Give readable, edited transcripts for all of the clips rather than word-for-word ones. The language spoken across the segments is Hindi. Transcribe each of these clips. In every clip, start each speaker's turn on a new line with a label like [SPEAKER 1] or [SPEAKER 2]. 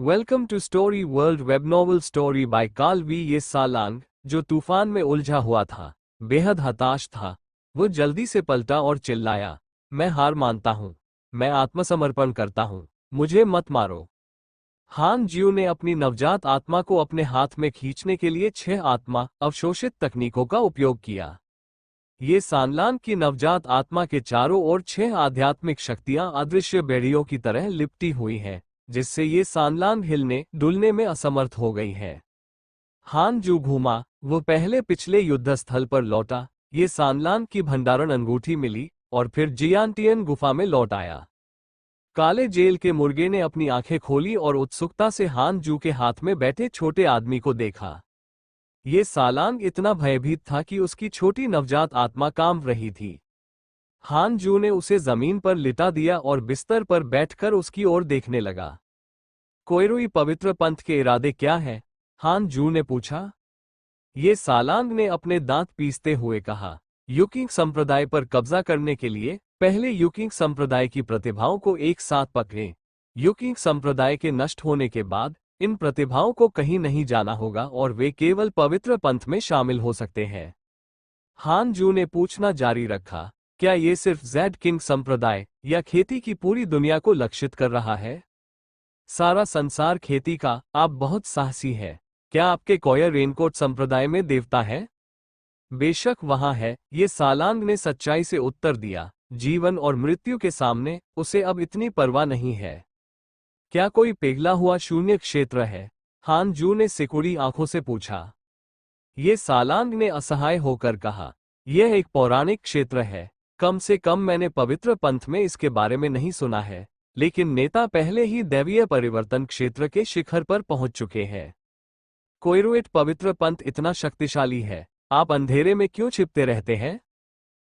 [SPEAKER 1] Welcome to story world web novel story by Karl V. ये सालांग जो तूफान में उलझा हुआ था, बेहद हताश था। वो जल्दी से पलटा और चिल्लाया, मैं हार मानता हूँ। मैं आत्मसमर्पण करता हूँ। मुझे मत मारो। हान ज्यू ने अपनी नवजात आत्मा को अपने हाथ में खींचने के लिए 6 आत्मा अवशोषित तकनीकों का उपयोग किया। ये सानलान की नवजात आत्मा के चारों ओर 6 आध्यात्मिक शक्तियां अदृश्य बेड़ियों की तरह लिपटी हुई हैं, जिससे ये सानलान हिलने डुलने में असमर्थ हो गई है। हान जू घूमा, वो पहले पिछले युद्ध स्थल पर लौटा। ये सानलान की भंडारण अंगूठी मिली और फिर जियांटियन गुफा में लौट आया। काले जेल के मुर्गे ने अपनी आंखें खोली और उत्सुकता से हान जू के हाथ में बैठे छोटे आदमी को देखा। ये सालांग इतना भयभीत था कि उसकी छोटी नवजात आत्मा कांप रही थी। हान जू ने उसे जमीन पर लिटा दिया और बिस्तर पर बैठकर उसकी ओर देखने लगा। कोयरोई पवित्र पंथ के इरादे क्या हैं? हान जू ने पूछा। ये सालांग ने अपने दांत पीसते हुए कहा, युकिंग संप्रदाय पर कब्जा करने के लिए पहले युकिंग संप्रदाय की प्रतिभाओं को एक साथ पकड़ें। युकिंग संप्रदाय के नष्ट होने के बाद इन प्रतिभाओं को कहीं नहीं जाना होगा और वे केवल पवित्र पंथ में शामिल हो सकते हैं। हान जू ने पूछना जारी रखा, क्या ये सिर्फ जेड किंग संप्रदाय या खेती की पूरी दुनिया को लक्षित कर रहा है? सारा संसार खेती का। आप बहुत साहसी है। क्या आपके कॉयर रेनकोट संप्रदाय में देवता है? बेशक वहां है, ये सालांग ने सच्चाई से उत्तर दिया। जीवन और मृत्यु के सामने उसे अब इतनी परवाह नहीं है। क्या कोई पिघला हुआ शून्य क्षेत्र है? हान जू ने सिकुड़ी आंखों से पूछा। ये सालांग ने असहाय होकर कहा, यह एक पौराणिक क्षेत्र है। कम से कम मैंने पवित्र पंथ में इसके बारे में नहीं सुना है, लेकिन नेता पहले ही दैवीय परिवर्तन क्षेत्र के शिखर पर पहुंच चुके हैं। कोयरोइट पवित्र पंथ इतना शक्तिशाली है, आप अंधेरे में क्यों छिपते रहते हैं?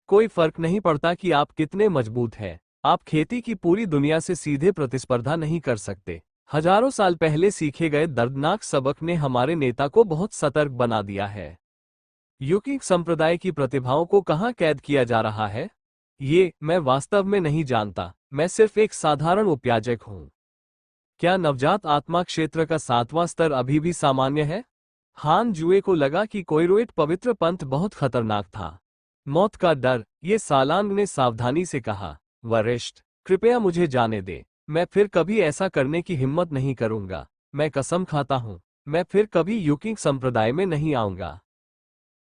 [SPEAKER 1] कोई फर्क नहीं पड़ता कि आप कितने मजबूत हैं, आप खेती की पूरी दुनिया से सीधे प्रतिस्पर्धा नहीं कर सकते। हजारों साल पहले सीखे गए दर्दनाक सबक ने हमारे नेता को बहुत सतर्क बना दिया है। युकिंग संप्रदाय की प्रतिभाओं को कहाँ कैद किया जा रहा है? ये मैं वास्तव में नहीं जानता। मैं सिर्फ एक साधारण उपयाजक हूँ। क्या नवजात आत्मा क्षेत्र का 7वां स्तर अभी भी सामान्य है? हान जुए को लगा कि कोयरोइट पवित्र पंथ बहुत खतरनाक था। मौत का डर। ये सालांग ने सावधानी से कहा, वरिष्ठ, कृपया मुझे जाने दे। मैं फिर कभी ऐसा करने की हिम्मत नहीं करूंगा। मैं कसम खाता हूं, मैं फिर कभी युकिंग संप्रदाय में नहीं आऊंगा।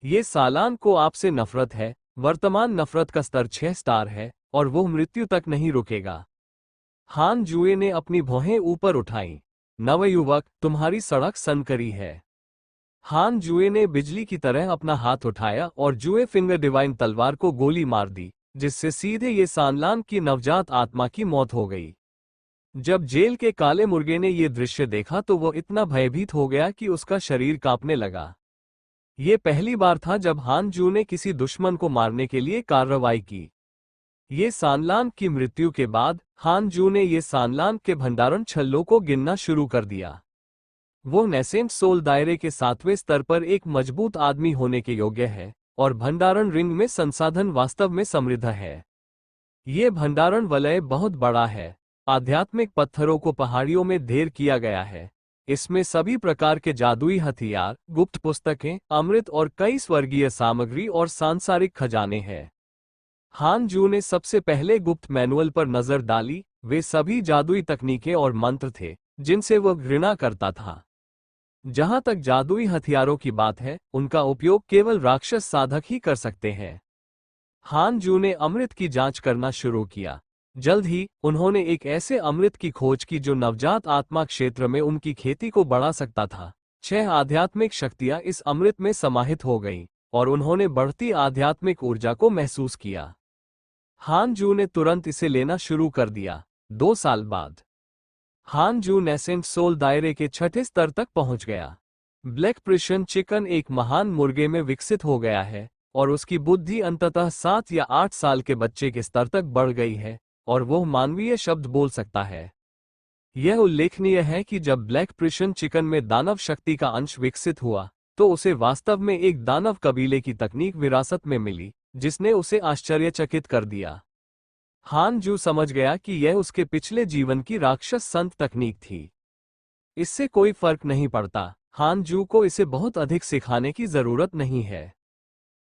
[SPEAKER 1] ये सालांग को आपसे नफरत है। वर्तमान नफरत का स्तर 6 स्टार है और वो मृत्यु तक नहीं रुकेगा। हान जुए ने अपनी भौहें ऊपर उठाईं। नवयुवक, तुम्हारी सड़क सनकरी है। हान जुए ने बिजली की तरह अपना हाथ उठाया और जुए फिंगर डिवाइन तलवार को गोली मार दी, जिससे सीधे ये सानलान की नवजात आत्मा की मौत हो गई। जब जेल के काले मुर्गे ने ये दृश्य देखा तो वो इतना भयभीत हो गया कि उसका शरीर कांपने लगा। ये पहली बार था जब हान जू ने किसी दुश्मन को मारने के लिए कार्रवाई की। ये सानलान की मृत्यु के बाद हान जू ने ये सानलान के भंडारण छल्लों को गिनना शुरू कर दिया। वो नेसेंट सोल दायरे के 7वें स्तर पर एक मजबूत आदमी होने के योग्य है और भंडारण रिंग में संसाधन वास्तव में समृद्ध है। ये भंडारण वलय बहुत बड़ा है। आध्यात्मिक पत्थरों को पहाड़ियों में ढेर किया गया है। इसमें सभी प्रकार के जादुई हथियार, गुप्त पुस्तकें, अमृत और कई स्वर्गीय सामग्री और सांसारिक खजाने हैं। हान जू ने सबसे पहले गुप्त मैनुअल पर नजर डाली। वे सभी जादुई तकनीकें और मंत्र थे जिनसे वह घृणा करता था। जहां तक जादुई हथियारों की बात है, उनका उपयोग केवल राक्षस साधक ही कर सकते हैं। हान जू ने अमृत की जांच करना शुरू किया। जल्द ही उन्होंने एक ऐसे अमृत की खोज की जो नवजात आत्मा क्षेत्र में उनकी खेती को बढ़ा सकता था। 6 आध्यात्मिक शक्तियां इस अमृत में समाहित हो गईं और उन्होंने बढ़ती आध्यात्मिक ऊर्जा को महसूस किया। हान जू ने तुरंत इसे लेना शुरू कर दिया। 2 साल बाद हान जू नेसेंट सोल दायरे के 6ठे स्तर तक पहुंच गया। ब्लैक प्रिशन चिकन एक महान मुर्गे में विकसित हो गया है और उसकी बुद्धि अंततः 7 या 8 साल के बच्चे के स्तर तक बढ़ गई है और वह मानवीय शब्द बोल सकता है। यह उल्लेखनीय है कि जब ब्लैक प्रिशन चिकन में दानव शक्ति का अंश विकसित हुआ तो उसे वास्तव में एक दानव कबीले की तकनीक विरासत में मिली, जिसने उसे आश्चर्यचकित कर दिया। हान जू समझ गया कि यह उसके पिछले जीवन की राक्षस संत तकनीक थी। इससे कोई फर्क नहीं पड़ता। हान जू को इसे बहुत अधिक सिखाने की जरूरत नहीं है।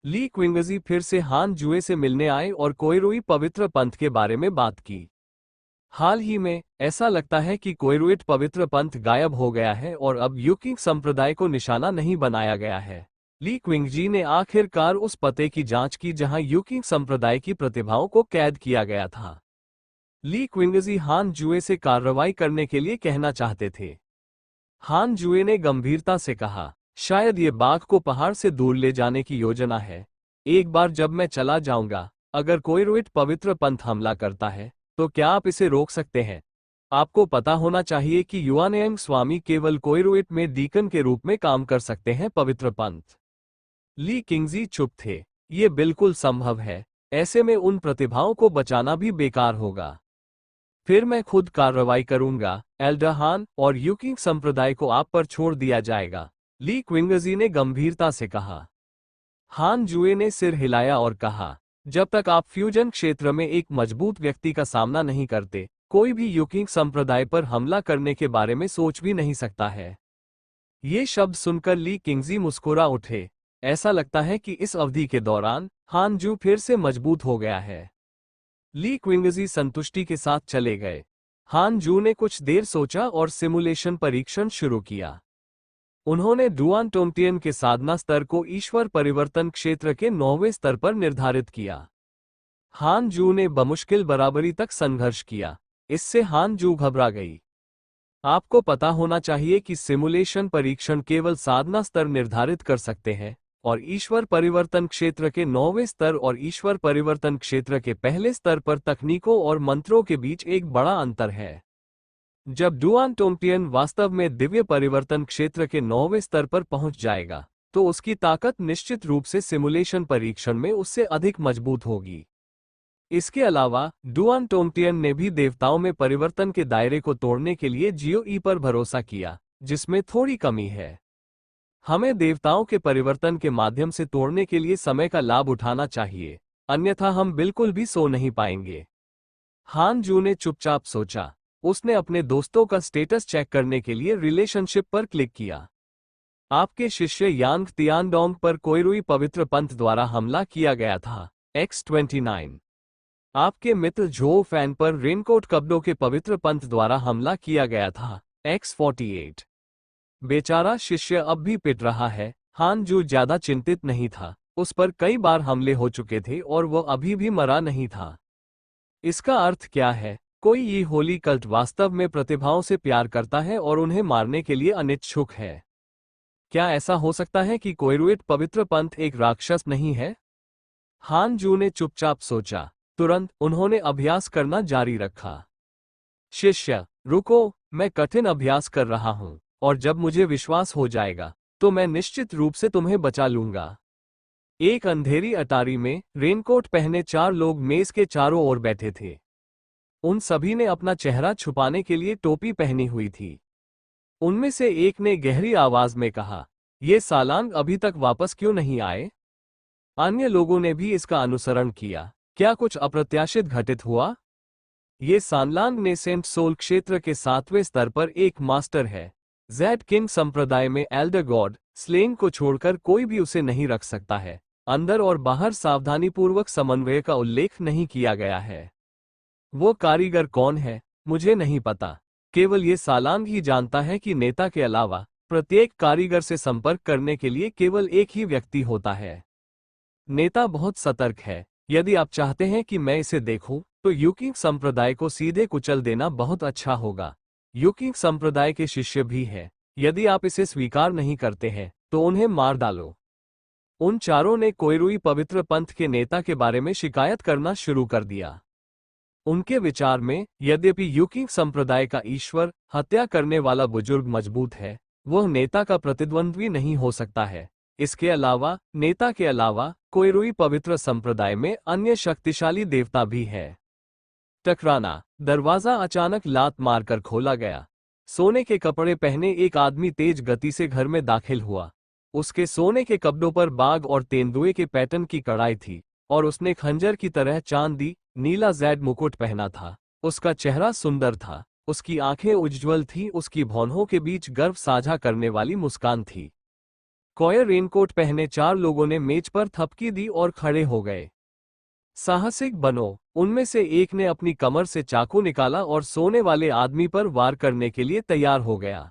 [SPEAKER 1] ली क्विंगजी फिर से हान जुए से मिलने आए और कोइरुई पवित्र पंथ के बारे में बात की। हाल ही में ऐसा लगता है कि कोइरुइट पवित्र पंथ गायब हो गया है और अब यूकिंग संप्रदाय को निशाना नहीं बनाया गया है। ली क्विंगजी ने आखिरकार उस पते की जांच की जहां यूकिंग संप्रदाय की प्रतिभाओं को कैद किया गया था। ली क्विंगजी हान जुए से कार्रवाई करने के लिए कहना चाहते थे। हान जुए ने गंभीरता से कहा, शायद ये बाघ को पहाड़ से दूर ले जाने की योजना है। एक बार जब मैं चला जाऊंगा, अगर कोइरुइट पवित्र पंथ हमला करता है तो क्या आप इसे रोक सकते हैं? आपको पता होना चाहिए कि युआनयांग स्वामी केवल कोइरुइट में डीकन के रूप में काम कर सकते हैं। पवित्र पंथ। ली किंगजी चुप थे। ये बिल्कुल संभव है। ऐसे में उन प्रतिभाओं को बचाना भी बेकार होगा। फिर मैं खुद कार्रवाई करूंगा। एल्डर हान और यूकिंग संप्रदाय को आप पर छोड़ दिया जाएगा, ली क्विंगजी ने गंभीरता से कहा। हान जुए ने सिर हिलाया और कहा, जब तक आप फ्यूजन क्षेत्र में एक मजबूत व्यक्ति का सामना नहीं करते, कोई भी यूकिंग संप्रदाय पर हमला करने के बारे में सोच भी नहीं सकता है। ये शब्द सुनकर ली किंगजी मुस्कुरा उठे। ऐसा लगता है कि इस अवधि के दौरान हान जू फिर से मजबूत हो गया है। ली क्विंगजी संतुष्टि के साथ चले गए। हान जू ने कुछ देर सोचा और सिमुलेशन परीक्षण शुरू किया। उन्होंने डुआन टोंगटियन के साधना स्तर को ईश्वर परिवर्तन क्षेत्र के 9वें स्तर पर निर्धारित किया। हान जू ने बमुश्किल बराबरी तक संघर्ष किया। इससे हान जू घबरा गई। आपको पता होना चाहिए कि सिमुलेशन परीक्षण केवल साधना स्तर निर्धारित कर सकते हैं और ईश्वर परिवर्तन क्षेत्र के 9वें स्तर और ईश्वर परिवर्तन क्षेत्र के पहले स्तर पर तकनीकों और मंत्रों के बीच एक बड़ा अंतर है। जब डुआन टोंगटियन वास्तव में दिव्य परिवर्तन क्षेत्र के 9वें स्तर पर पहुंच जाएगा, तो उसकी ताकत निश्चित रूप से सिमुलेशन परीक्षण में उससे अधिक मजबूत होगी। इसके अलावा डुआन टोंगटियन ने भी देवताओं में परिवर्तन के दायरे को तोड़ने के लिए जियो ई पर भरोसा किया, जिसमें थोड़ी कमी है। हमें देवताओं के परिवर्तन के माध्यम से तोड़ने के लिए समय का लाभ उठाना चाहिए, अन्यथा हम बिल्कुल भी सो नहीं पाएंगे। हान जू ने चुपचाप सोचा। उसने अपने दोस्तों का स्टेटस चेक करने के लिए रिलेशनशिप पर क्लिक किया। आपके शिष्य यांग तियानडोंग पर कोइरुई पवित्र पंथ द्वारा हमला किया गया था। X29। आपके मित्र झो फैन पर रेनकोट कब्डो के पवित्र पंथ द्वारा हमला किया गया था। X48। बेचारा शिष्य अब भी पिट रहा है। हान जू ज्यादा चिंतित नहीं था। उस पर कई बार हमले हो चुके थे और वह अभी भी मरा नहीं था। इसका अर्थ क्या है? कोई ये होली कल्ट वास्तव में प्रतिभाओं से प्यार करता है और उन्हें मारने के लिए अनिच्छुक है। क्या ऐसा हो सकता है कि कोइरुइट पवित्र पंथ एक राक्षस नहीं है? हान जू ने चुपचाप सोचा। तुरंत उन्होंने अभ्यास करना जारी रखा। शिष्य, रुको, मैं कठिन अभ्यास कर रहा हूं और जब मुझे विश्वास हो जाएगा तो मैं निश्चित रूप से तुम्हें बचा लूंगा। एक अंधेरी अटारी में रेनकोट पहने 4 लोग मेज के चारों ओर बैठे थे। उन सभी ने अपना चेहरा छुपाने के लिए टोपी पहनी हुई थी। उनमें से एक ने गहरी आवाज में कहा, ये सालांग अभी तक वापस क्यों नहीं आए? अन्य लोगों ने भी इसका अनुसरण किया। क्या कुछ अप्रत्याशित घटित हुआ? ये सानलांग ने सेंट सोल क्षेत्र के 7वें स्तर पर एक मास्टर है। ज़ेड किंग संप्रदाय में एल्डर गॉड स्लेन को छोड़कर कोई भी उसे नहीं रख सकता है। अंदर और बाहर सावधानीपूर्वक समन्वय का उल्लेख नहीं किया गया है। वो कारीगर कौन है, मुझे नहीं पता। केवल ये सालांग ही जानता है कि नेता के अलावा प्रत्येक कारीगर से संपर्क करने के लिए केवल एक ही व्यक्ति होता है। नेता बहुत सतर्क है। यदि आप चाहते हैं कि मैं इसे देखूं, तो यूकिंग संप्रदाय को सीधे कुचल देना बहुत अच्छा होगा। यूकिंग संप्रदाय के शिष्य भी हैं। यदि आप इसे स्वीकार नहीं करते हैं, तो उन्हें मार डालो। उन चारों ने कोइरुई पवित्र पंथ के नेता के बारे में शिकायत करना शुरू कर दिया। उनके विचार में, यद्यपि यूकिंग संप्रदाय का ईश्वर हत्या करने वाला बुजुर्ग मजबूत है, वह नेता का प्रतिद्वंद्वी नहीं हो सकता है। इसके अलावा नेता के अलावा कोइरुई पवित्र संप्रदाय में अन्य शक्तिशाली देवता भी है। टकराना। दरवाजा अचानक लात मारकर खोला गया। सोने के कपड़े पहने एक आदमी तेज गति से घर में दाखिल हुआ। उसके सोने के कपड़ों पर बाघ और तेंदुए के पैटर्न की कढ़ाई थी और उसने खंजर की तरह चांदी नीला ज़ेड मुकुट पहना था। उसका चेहरा सुंदर था उसकी आंखें उज्ज्वल थीं, उसकी भौहों के बीच गर्व साझा करने वाली मुस्कान थी। कॉयर रेनकोट पहने 4 लोगों ने मेज पर थपकी दी और खड़े हो गए। साहसिक बनो, उनमें से एक ने अपनी कमर से चाकू निकाला और सोने वाले आदमी पर वार करने के लिए तैयार हो गया।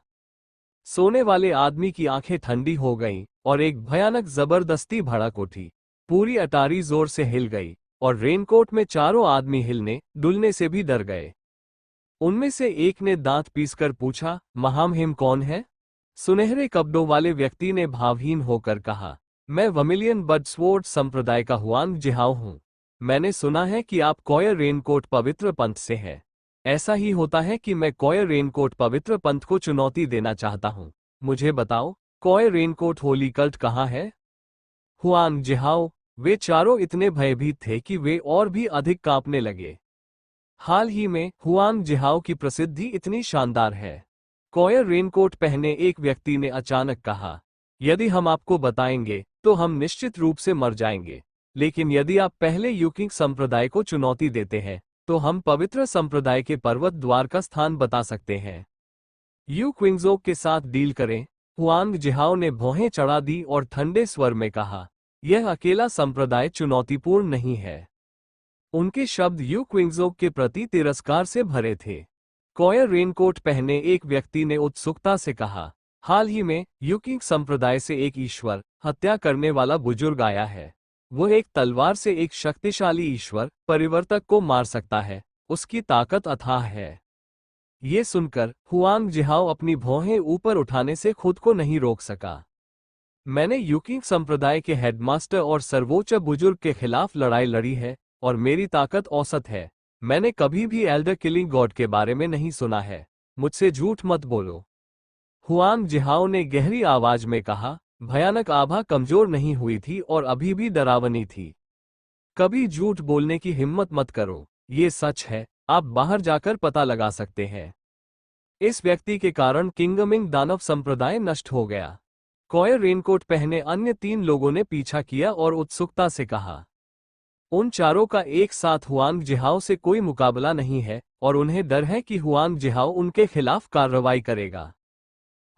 [SPEAKER 1] सोने वाले आदमी की आंखें ठंडी हो गईं और एक भयानक जबरदस्ती भड़क उठी। पूरी अटारी जोर से हिल गई और रेनकोट में चारों आदमी हिलने डुलने से भी डर गए। उनमें से एक ने दांत पीसकर पूछा, महामहिम कौन है? सुनहरे कपड़ों वाले व्यक्ति ने भावहीन होकर कहा, मैं वमिलियन बडस्वोर्ड संप्रदाय का हुआंग जिहाओ हूं। मैंने सुना है कि आप कॉयर रेनकोट पवित्र पंथ से हैं। ऐसा ही होता है कि मैं कॉयर रेनकोट पवित्र पंथ को चुनौती देना चाहता हूं। मुझे बताओ, कॉयर रेनकोट होली कल्ट कहाँ है? हुआंग जिहाओ। वे चारों इतने भयभीत थे कि वे और भी अधिक कांपने लगे। हाल ही में हुआंग जिहाओ की प्रसिद्धि इतनी शानदार है। कॉयर रेनकोट पहने एक व्यक्ति ने अचानक कहा, यदि हम आपको बताएंगे तो हम निश्चित रूप से मर जाएंगे, लेकिन यदि आप पहले यूकिंग संप्रदाय को चुनौती देते हैं तो हम पवित्र संप्रदाय के पर्वत द्वार का स्थान बता सकते हैं। यू क्विंगजोक के साथ डील करें। हुआंग जिहाओ ने भौहें चढ़ा दी और ठंडे स्वर में कहा, यह अकेला संप्रदाय चुनौतीपूर्ण नहीं है। उनके शब्द यू क्विंगजोक के प्रति तिरस्कार से भरे थे। कॉयर रेनकोट पहने एक व्यक्ति ने उत्सुकता से कहा, हाल ही में यूकिंग संप्रदाय से एक ईश्वर हत्या करने वाला बुजुर्ग आया है। वो एक तलवार से एक शक्तिशाली ईश्वर परिवर्तक को मार सकता है। उसकी ताकत अथाह है। ये सुनकर हुआंग जिहाओ अपनी भौहें ऊपर उठाने से खुद को नहीं रोक सका। मैंने यूकिंग संप्रदाय के हेडमास्टर और सर्वोच्च बुजुर्ग के खिलाफ लड़ाई लड़ी है और मेरी ताकत औसत है। मैंने कभी भी एल्डर किलिंग गॉड के बारे में नहीं सुना है। मुझसे झूठ मत बोलो। हुआंग जिहाओ ने गहरी आवाज में कहा। भयानक आभा कमजोर नहीं हुई थी और अभी भी डरावनी थी। कभी झूठ बोलने की हिम्मत मत करो। ये सच है, आप बाहर जाकर पता लगा सकते हैं। इस व्यक्ति के कारण किंगमिंग दानव संप्रदाय नष्ट हो गया। कॉयर रेनकोट पहने अन्य 3 लोगों ने पीछा किया और उत्सुकता से कहा, उन चारों का एक साथ हुआंग जिहाओ से कोई मुकाबला नहीं है और उन्हें डर है कि हुआंग जिहाओ उनके खिलाफ कार्रवाई करेगा।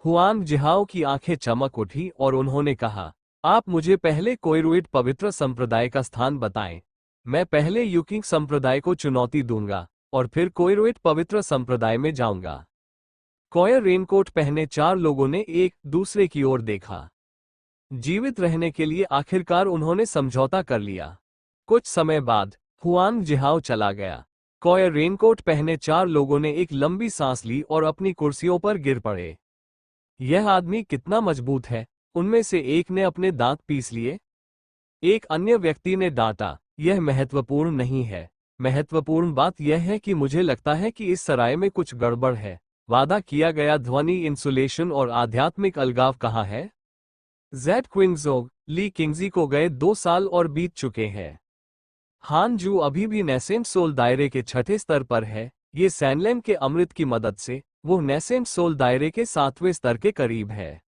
[SPEAKER 1] हुआंग जिहाओ की आंखें चमक उठी और उन्होंने कहा, आप मुझे पहले कोइरुइट पवित्र संप्रदाय का स्थान बताएं। मैं पहले यूकिंग संप्रदाय को चुनौती दूंगा और फिर कोइरुइट पवित्र संप्रदाय में जाऊंगा। कॉयर रेनकोट पहने 4 लोगों ने एक दूसरे की ओर देखा। जीवित रहने के लिए आखिरकार उन्होंने समझौता कर लिया। कुछ समय बाद हुआंग जिहाओ चला गया। कॉयर रेनकोट पहने 4 लोगों ने एक लंबी सांस ली और अपनी कुर्सियों पर गिर पड़े। यह आदमी कितना मजबूत है, उनमें से एक ने अपने दांत पीस लिए। एक अन्य व्यक्ति ने डांटा, यह महत्वपूर्ण नहीं है। महत्वपूर्ण बात यह है कि मुझे लगता है कि इस सराय में कुछ गड़बड़ है। वादा किया गया ध्वनि इंसुलेशन और आध्यात्मिक अलगाव कहाँ है? जेड क्विंगजोग, ली किंगजी को गए 2 साल और बीत चुके हैं। हान जू अभी भी नेसेंट सोल दायरे के 6ठे स्तर पर है। ये सैनलैंड के अमृत की मदद से वो नेसेंट सोल दायरे के 7वें स्तर के करीब है।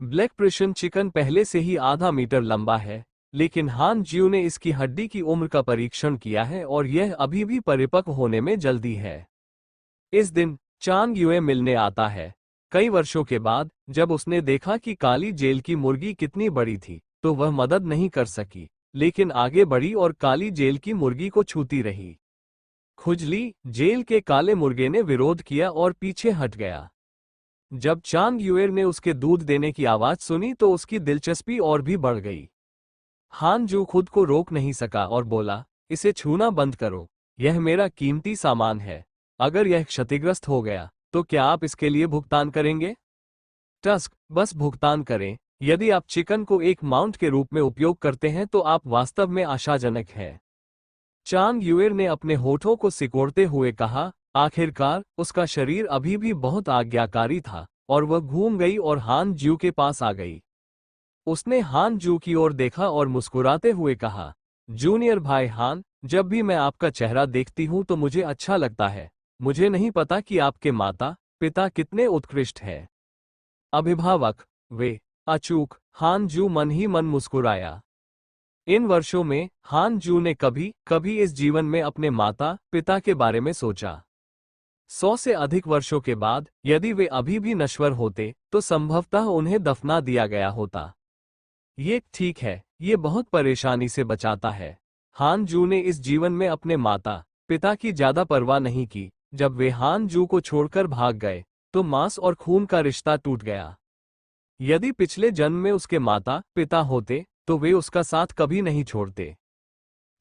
[SPEAKER 1] ब्लैक प्रिशन चिकन पहले से ही आधा मीटर लंबा है, लेकिन हान ज्यू ने इसकी हड्डी की उम्र का परीक्षण किया है और यह अभी भी परिपक्व होने में जल्दी है। इस दिन चांग युए मिलने आता है। कई वर्षों के बाद जब उसने देखा कि काली जेल की मुर्गी कितनी बड़ी थी तो वह मदद नहीं कर सकी, लेकिन आगे बढ़ी और काली जेल की मुर्गी को छूती रही। खुजली, जेल के काले मुर्गे ने विरोध किया और पीछे हट गया। जब चांग युएर ने उसके दूध देने की आवाज सुनी तो उसकी दिलचस्पी और भी बढ़ गई। हान जू खुद को रोक नहीं सका और बोला, इसे छूना बंद करो। यह मेरा कीमती सामान है। अगर यह क्षतिग्रस्त हो गया तो क्या आप इसके लिए भुगतान करेंगे? टस्क, बस भुगतान करें। यदि आप चिकन को एक माउंट के रूप में उपयोग करते हैं तो आप वास्तव में आशाजनक हैं। चांग युएर ने अपने होठों को सिकोड़ते हुए कहा। आखिरकार उसका शरीर अभी भी बहुत आज्ञाकारी था और वह घूम गई और हान ज्यू के पास आ गई। उसने हान जू की ओर देखा और मुस्कुराते हुए कहा, जूनियर भाई हान, जब भी मैं आपका चेहरा देखती हूं तो मुझे अच्छा लगता है। मुझे नहीं पता कि आपके माता पिता कितने उत्कृष्ट हैं। अभिभावक, वे अचूक। हान जू मन ही मन मुस्कुराया। इन वर्षों में हान जू ने कभी कभी इस जीवन में अपने माता पिता के बारे में सोचा। 100 से अधिक वर्षों के बाद यदि वे अभी भी नश्वर होते तो संभवतः उन्हें दफना दिया गया होता। ये ठीक है, ये बहुत परेशानी से बचाता है। हान जू ने इस जीवन में अपने माता पिता की ज्यादा परवाह नहीं की। जब वे हान जू को छोड़कर भाग गए तो मांस और खून का रिश्ता टूट गया। यदि पिछले जन्म में उसके माता पिता होते तो वे उसका साथ कभी नहीं छोड़ते।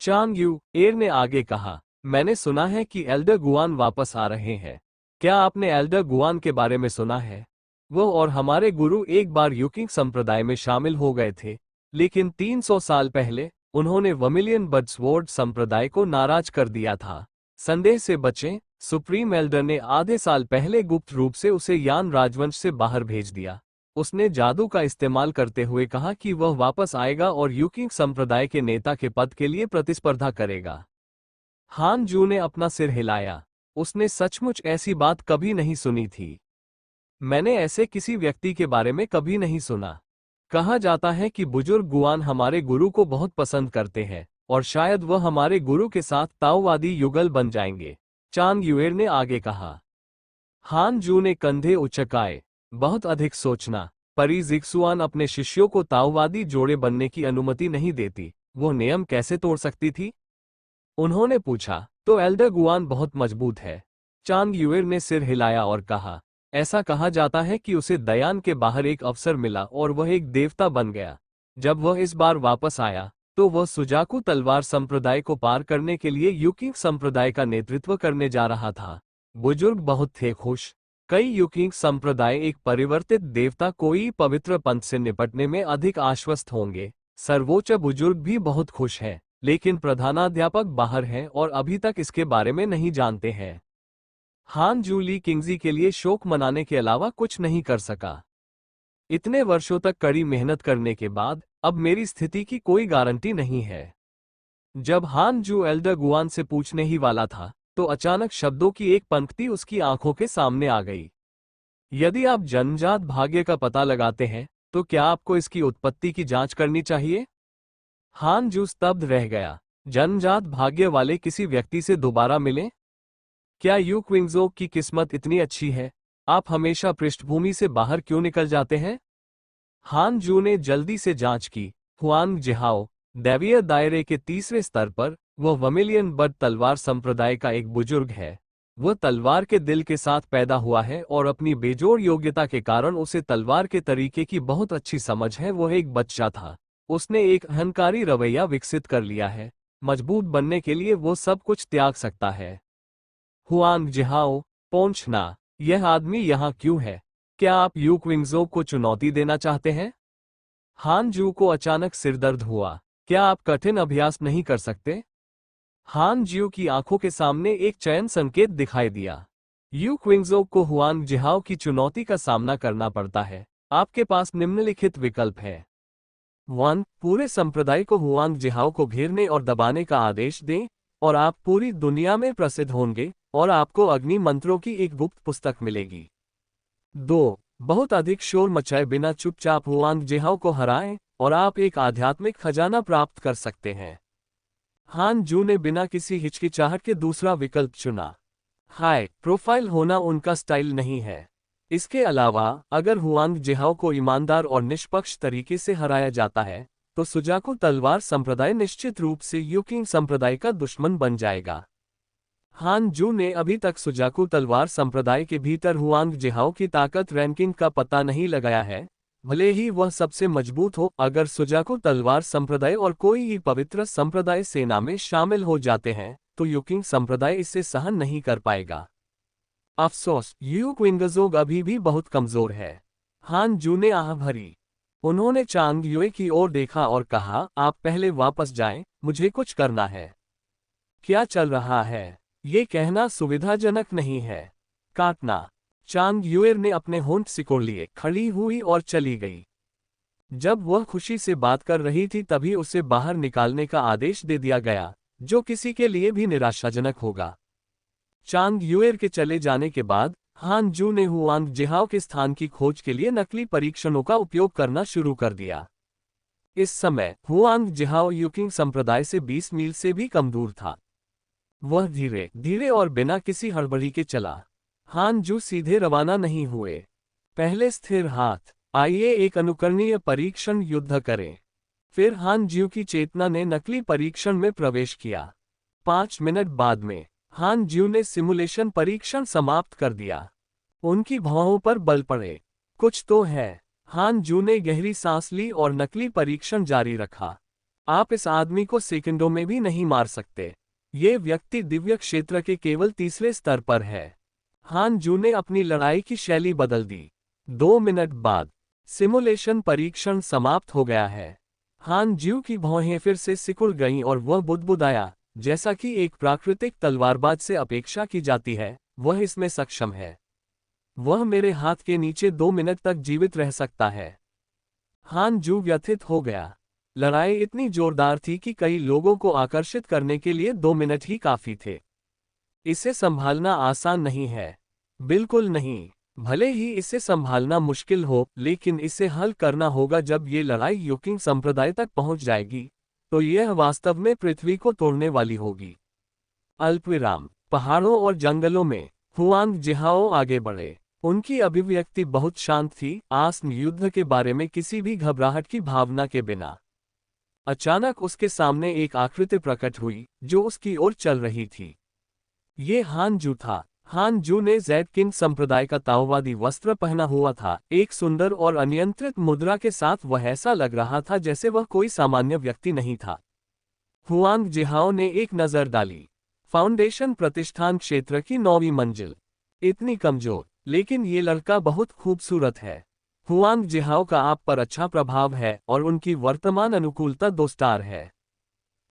[SPEAKER 1] चांग यू एर ने आगे कहा, मैंने सुना है कि एल्डर गुआन वापस आ रहे हैं। क्या आपने एल्डर गुआन के बारे में सुना है? वो और हमारे गुरु एक बार यूकिंग संप्रदाय में शामिल हो गए थे, लेकिन 300 साल पहले उन्होंने वमिलियन बड्सवोर्ड संप्रदाय को नाराज कर दिया था। संदेह से बचें, सुप्रीम एल्डर ने आधे साल पहले गुप्त रूप से उसे यान राजवंश से बाहर भेज दिया। उसने जादू का इस्तेमाल करते हुए कहा कि वह वापस आएगा और यूकिंग संप्रदाय के नेता के पद के लिए प्रतिस्पर्धा करेगा। हान जू ने अपना सिर हिलाया। उसने सचमुच ऐसी बात कभी नहीं सुनी थी। मैंने ऐसे किसी व्यक्ति के बारे में कभी नहीं सुना। कहा जाता है कि बुजुर्ग गुआन हमारे गुरु को बहुत पसंद करते हैं और शायद वह हमारे गुरु के साथ ताओवादी युगल बन जाएंगे, चांग युएर ने आगे कहा। हान जू ने कंधे उचकाए। बहुत अधिक सोचना। परी जिक्सुआन अपने शिष्यों को ताओवादी जोड़े बनने की अनुमति नहीं देती। वो नियम कैसे तोड़ सकती थी? उन्होंने पूछा। तो एल्डर गुआन बहुत मजबूत है। चांग युएर ने सिर हिलाया और कहा, ऐसा कहा जाता है कि उसे दयान के बाहर एक अवसर मिला और वह एक देवता बन गया। जब वह इस बार वापस आया तो वह सुजाकू तलवार संप्रदाय को पार करने के लिए यूकिंग संप्रदाय का नेतृत्व करने जा रहा था। बुजुर्ग बहुत थे खुश। कई यूकिंग संप्रदाय एक परिवर्तित देवता कोई पवित्र पंथ से निपटने में अधिक आश्वस्त होंगे। सर्वोच्च बुजुर्ग भी बहुत खुश है, लेकिन प्रधानाध्यापक बाहर हैं और अभी तक इसके बारे में नहीं जानते हैं। हान जू ली किंगजी के लिए शोक मनाने के अलावा कुछ नहीं कर सका। इतने वर्षों तक कड़ी मेहनत करने के बाद अब मेरी स्थिति की कोई गारंटी नहीं है। जब हान जू एल्डर गुआन से पूछने ही वाला था तो अचानक शब्दों की एक पंक्ति उसकी आंखों के सामने आ गई। यदि आप जन्मजात भाग्य का पता लगाते हैं तो क्या आपको इसकी उत्पत्ति की जांच करनी चाहिए? हान जू स्तब्ध रह गया। जन्मजात भाग्य वाले किसी व्यक्ति से दोबारा मिलें? क्या यू क्विंगजो की किस्मत इतनी अच्छी है? आप हमेशा पृष्ठभूमि से बाहर क्यों निकल जाते हैं? हान जू ने जल्दी से जांच की। हुआंग जिहाओ दैवीय दायरे के तीसरे स्तर पर वह वमिलियन बड तलवार संप्रदाय का एक बुजुर्ग है। वह तलवार के दिल के साथ पैदा हुआ है और अपनी बेजोड़ योग्यता के कारण उसे तलवार के तरीके की बहुत अच्छी समझ है। वह एक बच्चा था। उसने एक अहंकारी रवैया विकसित कर लिया है। मजबूत बनने के लिए वो सब कुछ त्याग सकता है। हुआंग जिहाओ पहुंचना, यह आदमी यहाँ क्यों है? क्या आप यू क्विंगजो को चुनौती देना चाहते हैं? हान जू को अचानक सिरदर्द हुआ। क्या आप कठिन अभ्यास नहीं कर सकते? हान जू की आंखों के सामने एक चयन संकेत दिखाई दिया। यू क्विंगजो को हुआंग जिहाओ की चुनौती का सामना करना पड़ता है। आपके पास निम्नलिखित विकल्प है। 1. पूरे संप्रदाय को हुआंग जिहाओ को घेरने और दबाने का आदेश दें और आप पूरी दुनिया में प्रसिद्ध होंगे और आपको अग्नि मंत्रों की एक गुप्त पुस्तक मिलेगी। 2. बहुत अधिक शोर मचाए बिना चुपचाप हुआंग जिहाओ को हराएं और आप एक आध्यात्मिक खजाना प्राप्त कर सकते हैं। हान जू ने बिना किसी हिचकिचाहट के दूसरा विकल्प चुना। हाई प्रोफाइल होना उनका स्टाइल नहीं है। इसके अलावा अगर हुआंग जिहाओ को ईमानदार और निष्पक्ष तरीके से हराया जाता है तो सुजाकू तलवार संप्रदाय निश्चित रूप से यूकिंग संप्रदाय का दुश्मन बन जाएगा। हान जू ने अभी तक सुजाकू तलवार संप्रदाय के भीतर हुआंग जिहाओ की ताकत रैंकिंग का पता नहीं लगाया है, भले ही वह सबसे मजबूत हो। अगर सुजाकू तलवार संप्रदाय और कोई पवित्र संप्रदाय सेना में शामिल हो जाते हैं तो यूकिंग संप्रदाय इसे सहन नहीं कर पाएगा। अफसोस, यू क्विंगजो अभी भी बहुत कमजोर है। हान जू ने आह भरी। उन्होंने चांग युए की ओर देखा और कहा, आप पहले वापस जाएं, मुझे कुछ करना है। क्या चल रहा है? ये कहना सुविधाजनक नहीं है। काटना। चांग युएर ने अपने होंठ सिकोड़ लिए, खड़ी हुई और चली गई। जब वह खुशी से बात कर रही थी तभी उसे बाहर निकालने का आदेश दे दिया गया, जो किसी के लिए भी निराशाजनक होगा। चांग युएर के चले जाने के बाद हान जू ने हुआंग जिहाओ के स्थान की खोज के लिए नकली परीक्षणों का उपयोग करना शुरू कर दिया। इस समय हुआंग जिहाओ यूकिंग संप्रदाय से 20 मील से भी कम दूर था। वह धीरे धीरे और बिना किसी हड़बड़ी के चला। हान जू सीधे रवाना नहीं हुए। पहले स्थिर हाथ, आइए एक अनुकरणीय परीक्षण युद्ध करें। फिर हान ज्यू की चेतना ने नकली परीक्षण में प्रवेश किया। 5 मिनट बाद में हान ज्यू ने सिमुलेशन परीक्षण समाप्त कर दिया। उनकी भौहों पर बल पड़े। कुछ तो है। हान जू ने गहरी सांस ली और नकली परीक्षण जारी रखा। आप इस आदमी को सेकंडों में भी नहीं मार सकते। ये व्यक्ति दिव्य क्षेत्र के केवल तीसरे स्तर पर है। हान जू ने अपनी लड़ाई की शैली बदल दी। 2 मिनट बाद सिमुलेशन परीक्षण समाप्त हो गया है। हान ज्यू की भौहें फिर से सिकुड़ गईं और वह बुदबुदाया, जैसा कि एक प्राकृतिक तलवारबाज से अपेक्षा की जाती है, वह इसमें सक्षम है। वह मेरे हाथ के नीचे 2 मिनट तक जीवित रह सकता है। हान जू व्यथित हो गया। लड़ाई इतनी जोरदार थी कि कई लोगों को आकर्षित करने के लिए 2 मिनट ही काफी थे। इसे संभालना आसान नहीं है। बिल्कुल नहीं। भले ही इसे संभालना मुश्किल हो, लेकिन इसे हल करना होगा। जब ये लड़ाई युकिंग संप्रदाय तक पहुंच जाएगी, तो यह वास्तव में पृथ्वी को तोड़ने वाली होगी। अल्पविराम। पहाड़ों और जंगलों में हुआंग जिहाओ आगे बढ़े। उनकी अभिव्यक्ति बहुत शांत थी, आसन्न युद्ध के बारे में किसी भी घबराहट की भावना के बिना। अचानक उसके सामने एक आकृति प्रकट हुई, जो उसकी ओर चल रही थी। ये हान जू था। हान जू ने ज़ेड किंग संप्रदाय का ताओवादी वस्त्र पहना हुआ था। एक सुंदर और अनियंत्रित मुद्रा के साथ वह ऐसा लग रहा था जैसे वह कोई सामान्य व्यक्ति नहीं था। हुआंग जिहाओ ने एक नजर डाली। फाउंडेशन प्रतिष्ठान क्षेत्र की 9वीं मंजिल। इतनी कमजोर, लेकिन ये लड़का बहुत खूबसूरत है। हुआंग जिहाओ का आप पर अच्छा प्रभाव है और उनकी वर्तमान अनुकूलता 2 स्टार है।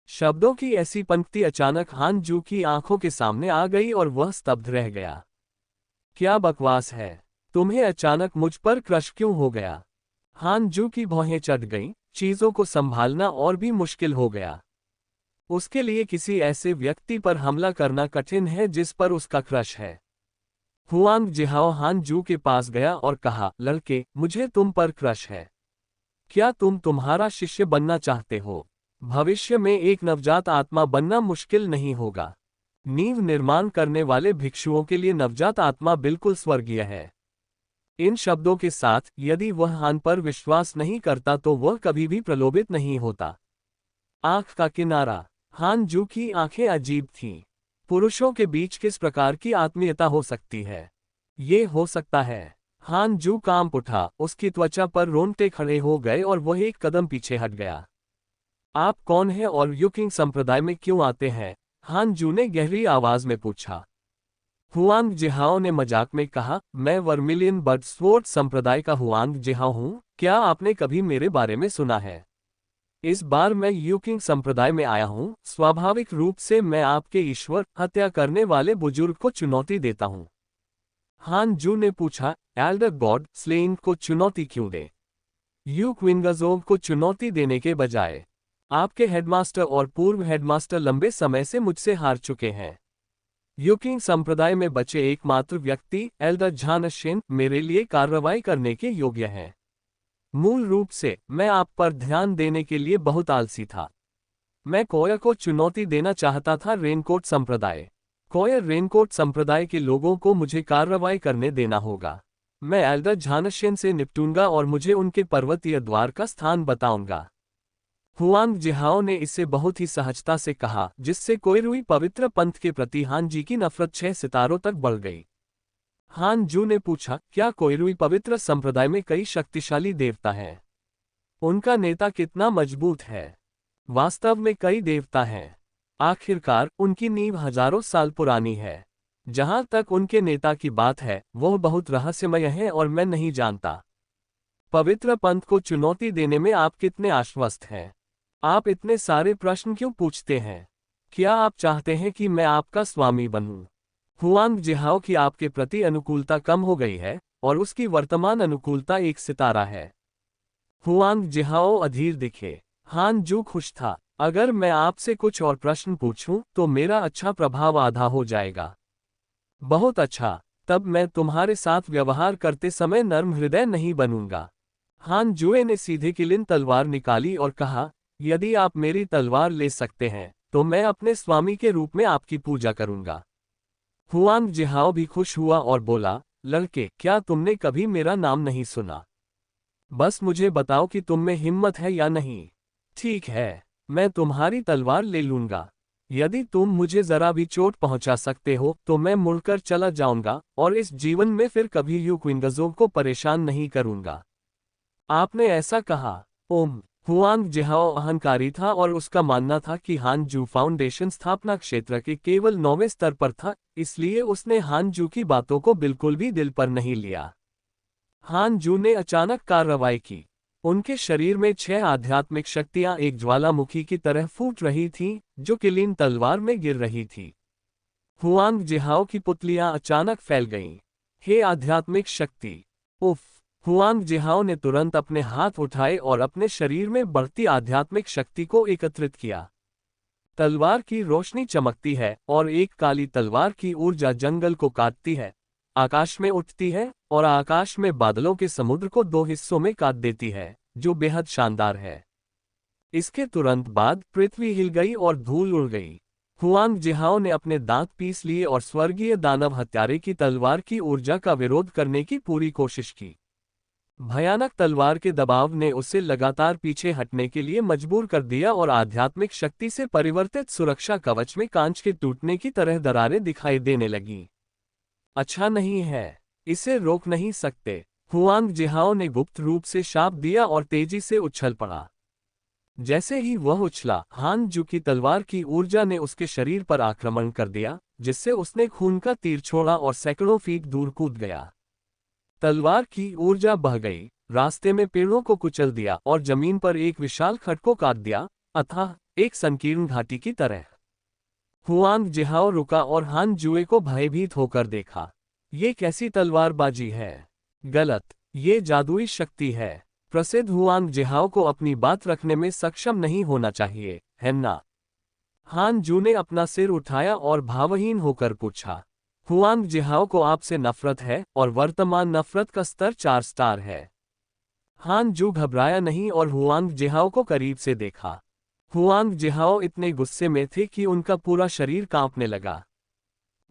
[SPEAKER 1] शब्दों की ऐसी पंक्ति अचानक हान जू की आंखों के सामने आ गई और वह स्तब्ध रह गया। क्या बकवास है? तुम्हें अचानक मुझ पर क्रश क्यों हो गया? हान जू की भौहें चढ़ गईं, चीजों को संभालना और भी मुश्किल हो गया। उसके लिए किसी ऐसे व्यक्ति पर हमला करना कठिन है जिस पर उसका क्रश है। हुआंग जिहाओ हान जू के पास गया और कहा, लड़के, मुझे तुम पर क्रश है। क्या तुम तुम्हारा शिष्य बनना चाहते हो? भविष्य में एक नवजात आत्मा बनना मुश्किल नहीं होगा। नींव निर्माण करने वाले भिक्षुओं के लिए नवजात आत्मा बिल्कुल स्वर्गीय है। इन शब्दों के साथ, यदि वह हान पर विश्वास नहीं करता तो वह कभी भी प्रलोभित नहीं होता। आंख का किनारा। हान जू की आंखें अजीब थीं। पुरुषों के बीच किस प्रकार की आत्मीयता हो सकती है? ये हो सकता है। हान जू कांप उठा, उसकी त्वचा पर रोंगटे खड़े हो गए और वह एक कदम पीछे हट गया। आप कौन हैं और युकिंग संप्रदाय में क्यों आते हैं? हान जू ने गहरी आवाज में पूछा। हुआंग जिहाओ ने मजाक में कहा, मैं वर्मिलियन बर्डस्वोर्ड संप्रदाय का हुआंग जिहाओ हूँ। क्या आपने कभी मेरे बारे में सुना है? इस बार मैं युकिंग संप्रदाय में आया हूँ। स्वाभाविक रूप से मैं आपके ईश्वर, हत्या करने वाले बुजुर्ग को चुनौती देता हूँ। हान जू ने पूछा, एल्डर गॉड स्लेन को चुनौती क्यों दे? यू क्विंगजोव को चुनौती देने के बजाय। आपके हेडमास्टर और पूर्व हेडमास्टर लंबे समय से मुझसे हार चुके हैं। युकिंग संप्रदाय में बचे एकमात्र व्यक्ति, एल्डर झानशेन, मेरे लिए कार्रवाई करने के योग्य हैं। मूल रूप से, मैं आप पर ध्यान देने के लिए बहुत आलसी था। मैं कोया को चुनौती देना चाहता था। रेनकोट संप्रदाय। कोया रेनकोट संप्रदाय के लोगों को मुझे कार्रवाई करने देना होगा। मैं एल्डर झानशेन से निपटूंगा और मुझे उनके पर्वतीय द्वार का स्थान बताऊंगा। हुआंग जिहाओ ने इसे बहुत ही सहजता से कहा, जिससे कोयरुई पवित्र पंथ के प्रति हान जी की नफरत 6 सितारों तक बढ़ गई। हान जू ने पूछा, क्या कोयरुई पवित्र संप्रदाय में कई शक्तिशाली देवता हैं? उनका नेता कितना मजबूत है? वास्तव में कई देवता हैं। आखिरकार, उनकी नींव हजारों साल पुरानी है। जहां तक उनके नेता की बात है, वह बहुत रहस्यमय है और मैं नहीं जानता। पवित्र पंथ को चुनौती देने में आप कितने आश्वस्त हैं? आप इतने सारे प्रश्न क्यों पूछते हैं? क्या आप चाहते हैं कि मैं आपका स्वामी बनूं? हुआंग जिहाओ की आपके प्रति अनुकूलता कम हो गई है, और उसकी वर्तमान अनुकूलता 1 सितारा है। हुआंग जिहाओ अधीर दिखे। हान जू खुश था। अगर मैं आपसे कुछ और प्रश्न पूछूं, तो मेरा अच्छा प्रभाव आधा हो जाएगा। बहुत अच्छा, तब मैं तुम्हारे साथ व्यवहार करते समय नर्म हृदय नहीं बनूंगा। हान जुए ने सीधे किलिन तलवार निकाली और कहा, यदि आप मेरी तलवार ले सकते हैं, तो मैं अपने स्वामी के रूप में आपकी पूजा करूंगा। हुआंग जिहाओ भी खुश हुआ और बोला, लड़के, क्या तुमने कभी मेरा नाम नहीं सुना? बस मुझे बताओ कि तुम में हिम्मत है या नहीं। ठीक है, मैं तुम्हारी तलवार ले लूंगा। यदि तुम मुझे जरा भी चोट पहुंचा सकते हो तो मैं मुड़कर चला जाऊंगा और इस जीवन में फिर कभी यू क्विंगजों को परेशान नहीं करूंगा। आपने ऐसा कहा? ओम। हुआंग जिहाओ अहंकारी था और उसका मानना था कि हानजू फाउंडेशन स्थापना क्षेत्र के केवल 9वें स्तर पर था, इसलिए उसने हानजू की बातों को बिल्कुल भी दिल पर नहीं लिया। हानजू ने अचानक कार्रवाई की। उनके शरीर में 6 आध्यात्मिक शक्तियां एक ज्वालामुखी की तरह फूट रही थीं, जो किलीन तलवार में गिर रही थी। हुआंग जिहाओ की पुतलियां अचानक फैल गईं। हे आध्यात्मिक शक्ति! उफ! हुआंग जिहाओ ने तुरंत अपने हाथ उठाए और अपने शरीर में बढ़ती आध्यात्मिक शक्ति को एकत्रित किया। तलवार की रोशनी चमकती है और एक काली तलवार की ऊर्जा जंगल को काटती है, आकाश में उठती है और आकाश में बादलों के समुद्र को 2 हिस्सों में काट देती है, जो बेहद शानदार है। इसके तुरंत बाद पृथ्वी हिल गई और धूल उड़ गई। हुआंग जिहाओ ने अपने दांत पीस लिए और स्वर्गीय दानव हत्यारे की तलवार की ऊर्जा का विरोध करने की पूरी कोशिश की। भयानक तलवार के दबाव ने उसे लगातार पीछे हटने के लिए मजबूर कर दिया और आध्यात्मिक शक्ति से परिवर्तित सुरक्षा कवच में कांच के टूटने की तरह दरारें दिखाई देने लगीं। अच्छा नहीं है, इसे रोक नहीं सकते। हुआंग जिहाओ ने गुप्त रूप से शाप दिया और तेजी से उछल पड़ा। जैसे ही वह उछला, हान जू की तलवार की ऊर्जा ने उसके शरीर पर आक्रमण कर दिया, जिससे उसने खून का तीर छोड़ा और सैकड़ों फीट दूर कूद गया। तलवार की ऊर्जा बह गई, रास्ते में पेड़ों को कुचल दिया और जमीन पर एक विशाल खड्ड को काट दिया, अथाह एक संकीर्ण घाटी की तरह। हुआंग जिहाओ रुका और हान जुए को भयभीत होकर देखा। ये कैसी तलवारबाजी है? गलत, ये जादुई शक्ति है। प्रसिद्ध हुआंग जिहाओ को अपनी बात रखने में सक्षम नहीं होना चाहिए, है ना? हान जू ने अपना सिर उठाया और भावहीन होकर पूछा। हुआंग जिहाओ को आपसे नफरत है और वर्तमान नफरत का स्तर 4 स्टार है। हान जू घबराया नहीं और हुआंग जिहाओ को करीब से देखा। हुआंग जिहाओ इतने गुस्से में थे कि उनका पूरा शरीर कांपने लगा।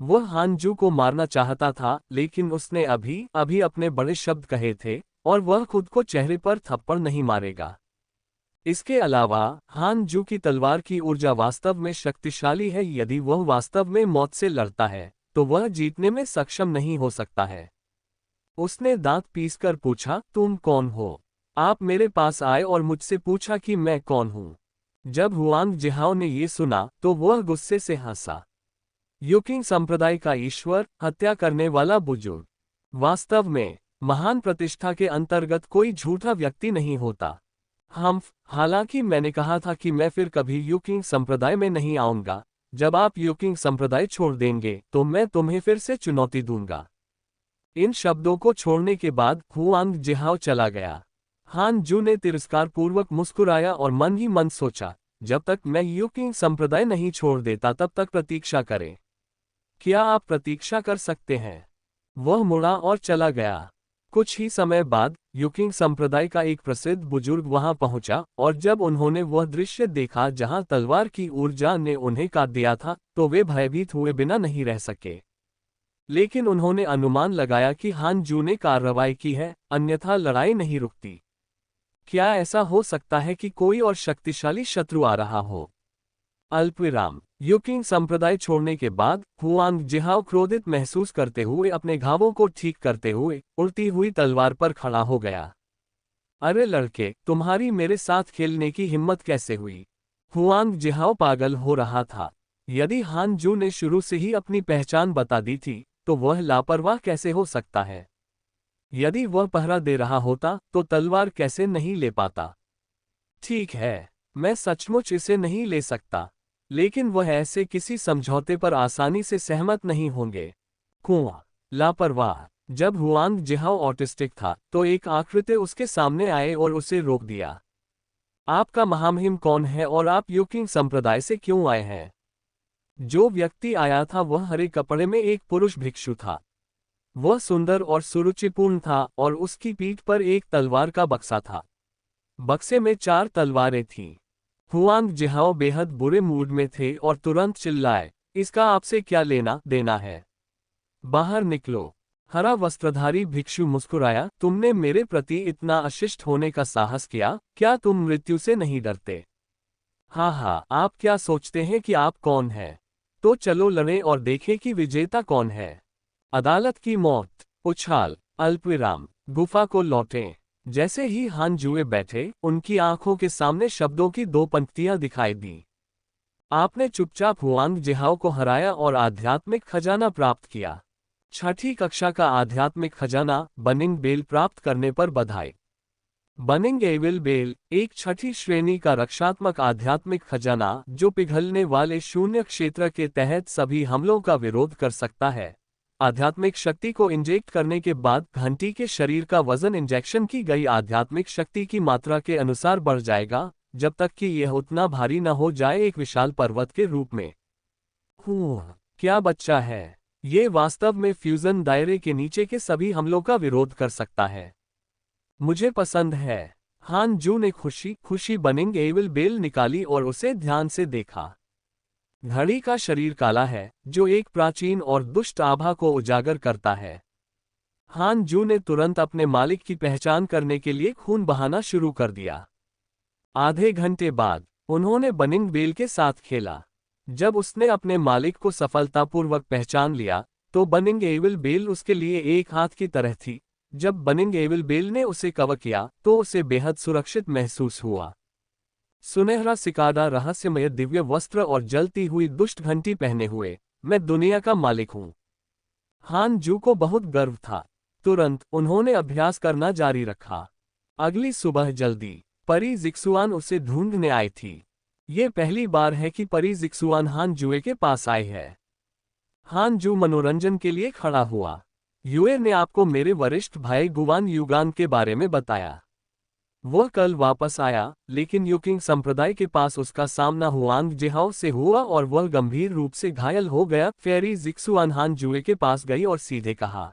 [SPEAKER 1] वह हान जू को मारना चाहता था, लेकिन उसने अभी अभी अपने बड़े शब्द कहे थे और वह खुद को चेहरे पर थप्पड़ नहीं मारेगा। इसके अलावा हान जू की तलवार की ऊर्जा वास्तव में शक्तिशाली है। यदि वह वास्तव में मौत से लड़ता है तो वह जीतने में सक्षम नहीं हो सकता है। उसने दांत पीसकर पूछा, तुम कौन हो? आप मेरे पास आए और मुझसे पूछा कि मैं कौन हूं। जब हुआंग जिहाओ ने ये सुना तो वह गुस्से से हंसा। यूकिंग संप्रदाय का ईश्वर, हत्या करने वाला बुजुर्ग। वास्तव में महान प्रतिष्ठा के अंतर्गत कोई झूठा व्यक्ति नहीं होता। हालांकि मैंने कहा था कि मैं फिर कभी यूकिंग संप्रदाय में नहीं आऊंगा। जब आप यूकिंग संप्रदाय छोड़ देंगे तो मैं तुम्हें फिर से चुनौती दूंगा। इन शब्दों को छोड़ने के बाद हुआंग जिहाओ चला गया। हान जू ने तिरस्कारपूर्वक मुस्कुराया और मन ही मन सोचा, जब तक मैं यूकिंग संप्रदाय नहीं छोड़ देता तब तक प्रतीक्षा करें। क्या आप प्रतीक्षा कर सकते हैं? वह मुड़ा और चला गया। कुछ ही समय बाद यूकिंग संप्रदाय का एक प्रसिद्ध बुजुर्ग वहां पहुंचा और जब उन्होंने वह दृश्य देखा जहां तलवार की ऊर्जा ने उन्हें काट दिया था, तो वे भयभीत हुए बिना नहीं रह सके। लेकिन उन्होंने अनुमान लगाया कि हान जू ने कार्रवाई की है, अन्यथा लड़ाई नहीं रुकती। क्या ऐसा हो सकता है कि कोई और शक्तिशाली शत्रु आ रहा हो? अल्पविराम। यूकिंग संप्रदाय छोड़ने के बाद हुआंग जिहाओ क्रोधित महसूस करते हुए अपने घावों को ठीक करते हुए उड़ती हुई तलवार पर खड़ा हो गया। अरे लड़के, तुम्हारी मेरे साथ खेलने की हिम्मत कैसे हुई? हुआंग जिहाओ पागल हो रहा था। यदि हान जू ने शुरू से ही अपनी पहचान बता दी थी, तो वह लापरवाह कैसे हो सकता है? यदि वह पहरा दे रहा होता तो तलवार कैसे नहीं ले पाता? ठीक है, मैं सचमुच इसे नहीं ले सकता, लेकिन वह ऐसे किसी समझौते पर आसानी से सहमत नहीं होंगे। कुआं। लापरवाह। जब हुआंग जिहाओ ऑटिस्टिक था तो एक आकृति उसके सामने आए और उसे रोक दिया। आपका महामहिम कौन है और आप यूकिंग संप्रदाय से क्यों आए हैं? जो व्यक्ति आया था वह हरे कपड़े में एक पुरुष भिक्षु था। वह सुंदर और सुरुचिपूर्ण था और उसकी पीठ पर एक तलवार का बक्सा था। बक्से में 4 तलवारें थीं। हुआंग जिहाओ बेहद बुरे मूड में थे और तुरंत चिल्लाए, इसका आपसे क्या लेना देना है? बाहर निकलो। हरा वस्त्रधारी भिक्षु मुस्कुराया, तुमने मेरे प्रति इतना अशिष्ट होने का साहस किया, क्या तुम मृत्यु से नहीं डरते? हाँ हाँ, आप क्या सोचते हैं कि आप कौन हैं? तो चलो लड़ें और देखें कि विजेता कौन है। अदालत की मौत। उछाल। अल्पविराम। गुफा को लौटें। जैसे ही हान जुए बैठे, उनकी आंखों के सामने शब्दों की दो पंक्तियां दिखाई दी। आपने चुपचाप हुआंग जिहाओ को हराया और आध्यात्मिक खजाना प्राप्त किया। छठी कक्षा का आध्यात्मिक खजाना, बर्निंग बेल प्राप्त करने पर बधाई। बर्निंग एविल बेल, एक छठी श्रेणी का रक्षात्मक आध्यात्मिक खजाना जो पिघलने वाले शून्य क्षेत्र के तहत सभी हमलों का विरोध कर सकता है। आध्यात्मिक शक्ति को इंजेक्ट करने के बाद घंटी के शरीर का वजन इंजेक्शन की गई आध्यात्मिक शक्ति की मात्रा के अनुसार बढ़ जाएगा, जब तक कि यह उतना भारी न हो जाए एक विशाल पर्वत के रूप में। क्या बच्चा है! ये वास्तव में फ्यूजन दायरे के नीचे के सभी हमलों का विरोध कर सकता है। मुझे पसंद है। हान जू ने खुशी खुशी बर्निंग एविल बेल निकाली और उसे ध्यान से देखा। घड़ी का शरीर काला है, जो एक प्राचीन और दुष्ट आभा को उजागर करता है। हान जू ने तुरंत अपने मालिक की पहचान करने के लिए खून बहाना शुरू कर दिया। आधे घंटे बाद उन्होंने बर्निंग बेल के साथ खेला। जब उसने अपने मालिक को सफलतापूर्वक पहचान लिया, तो बर्निंग एविल बेल उसके लिए एक हाथ की तरह थी। जब बर्निंग एविल बेल ने उसे कवर किया, तो उसे बेहद सुरक्षित महसूस हुआ। सुनहरा सिकादा रहस्यमय दिव्य वस्त्र और जलती हुई दुष्ट घंटी पहने हुए, मैं दुनिया का मालिक हूं। हान जू को बहुत गर्व था। तुरंत उन्होंने अभ्यास करना जारी रखा। अगली सुबह जल्दी परी जिक्सुआन उसे ढूंढने आई थी। ये पहली बार है कि परी जिक्सुआन हान जुए के पास आई है। हान जू मनोरंजन के लिए खड़ा हुआ। युए ने आपको मेरे वरिष्ठ भाई गुवान युगान के बारे में बताया। वह कल वापस आया, लेकिन युकिंग संप्रदाय के पास उसका सामना हुआंग जिहाओ से हुआ और वह गंभीर रूप से घायल हो गया। फेरी जिक्सुआन हान जुए के पास गई और सीधे कहा,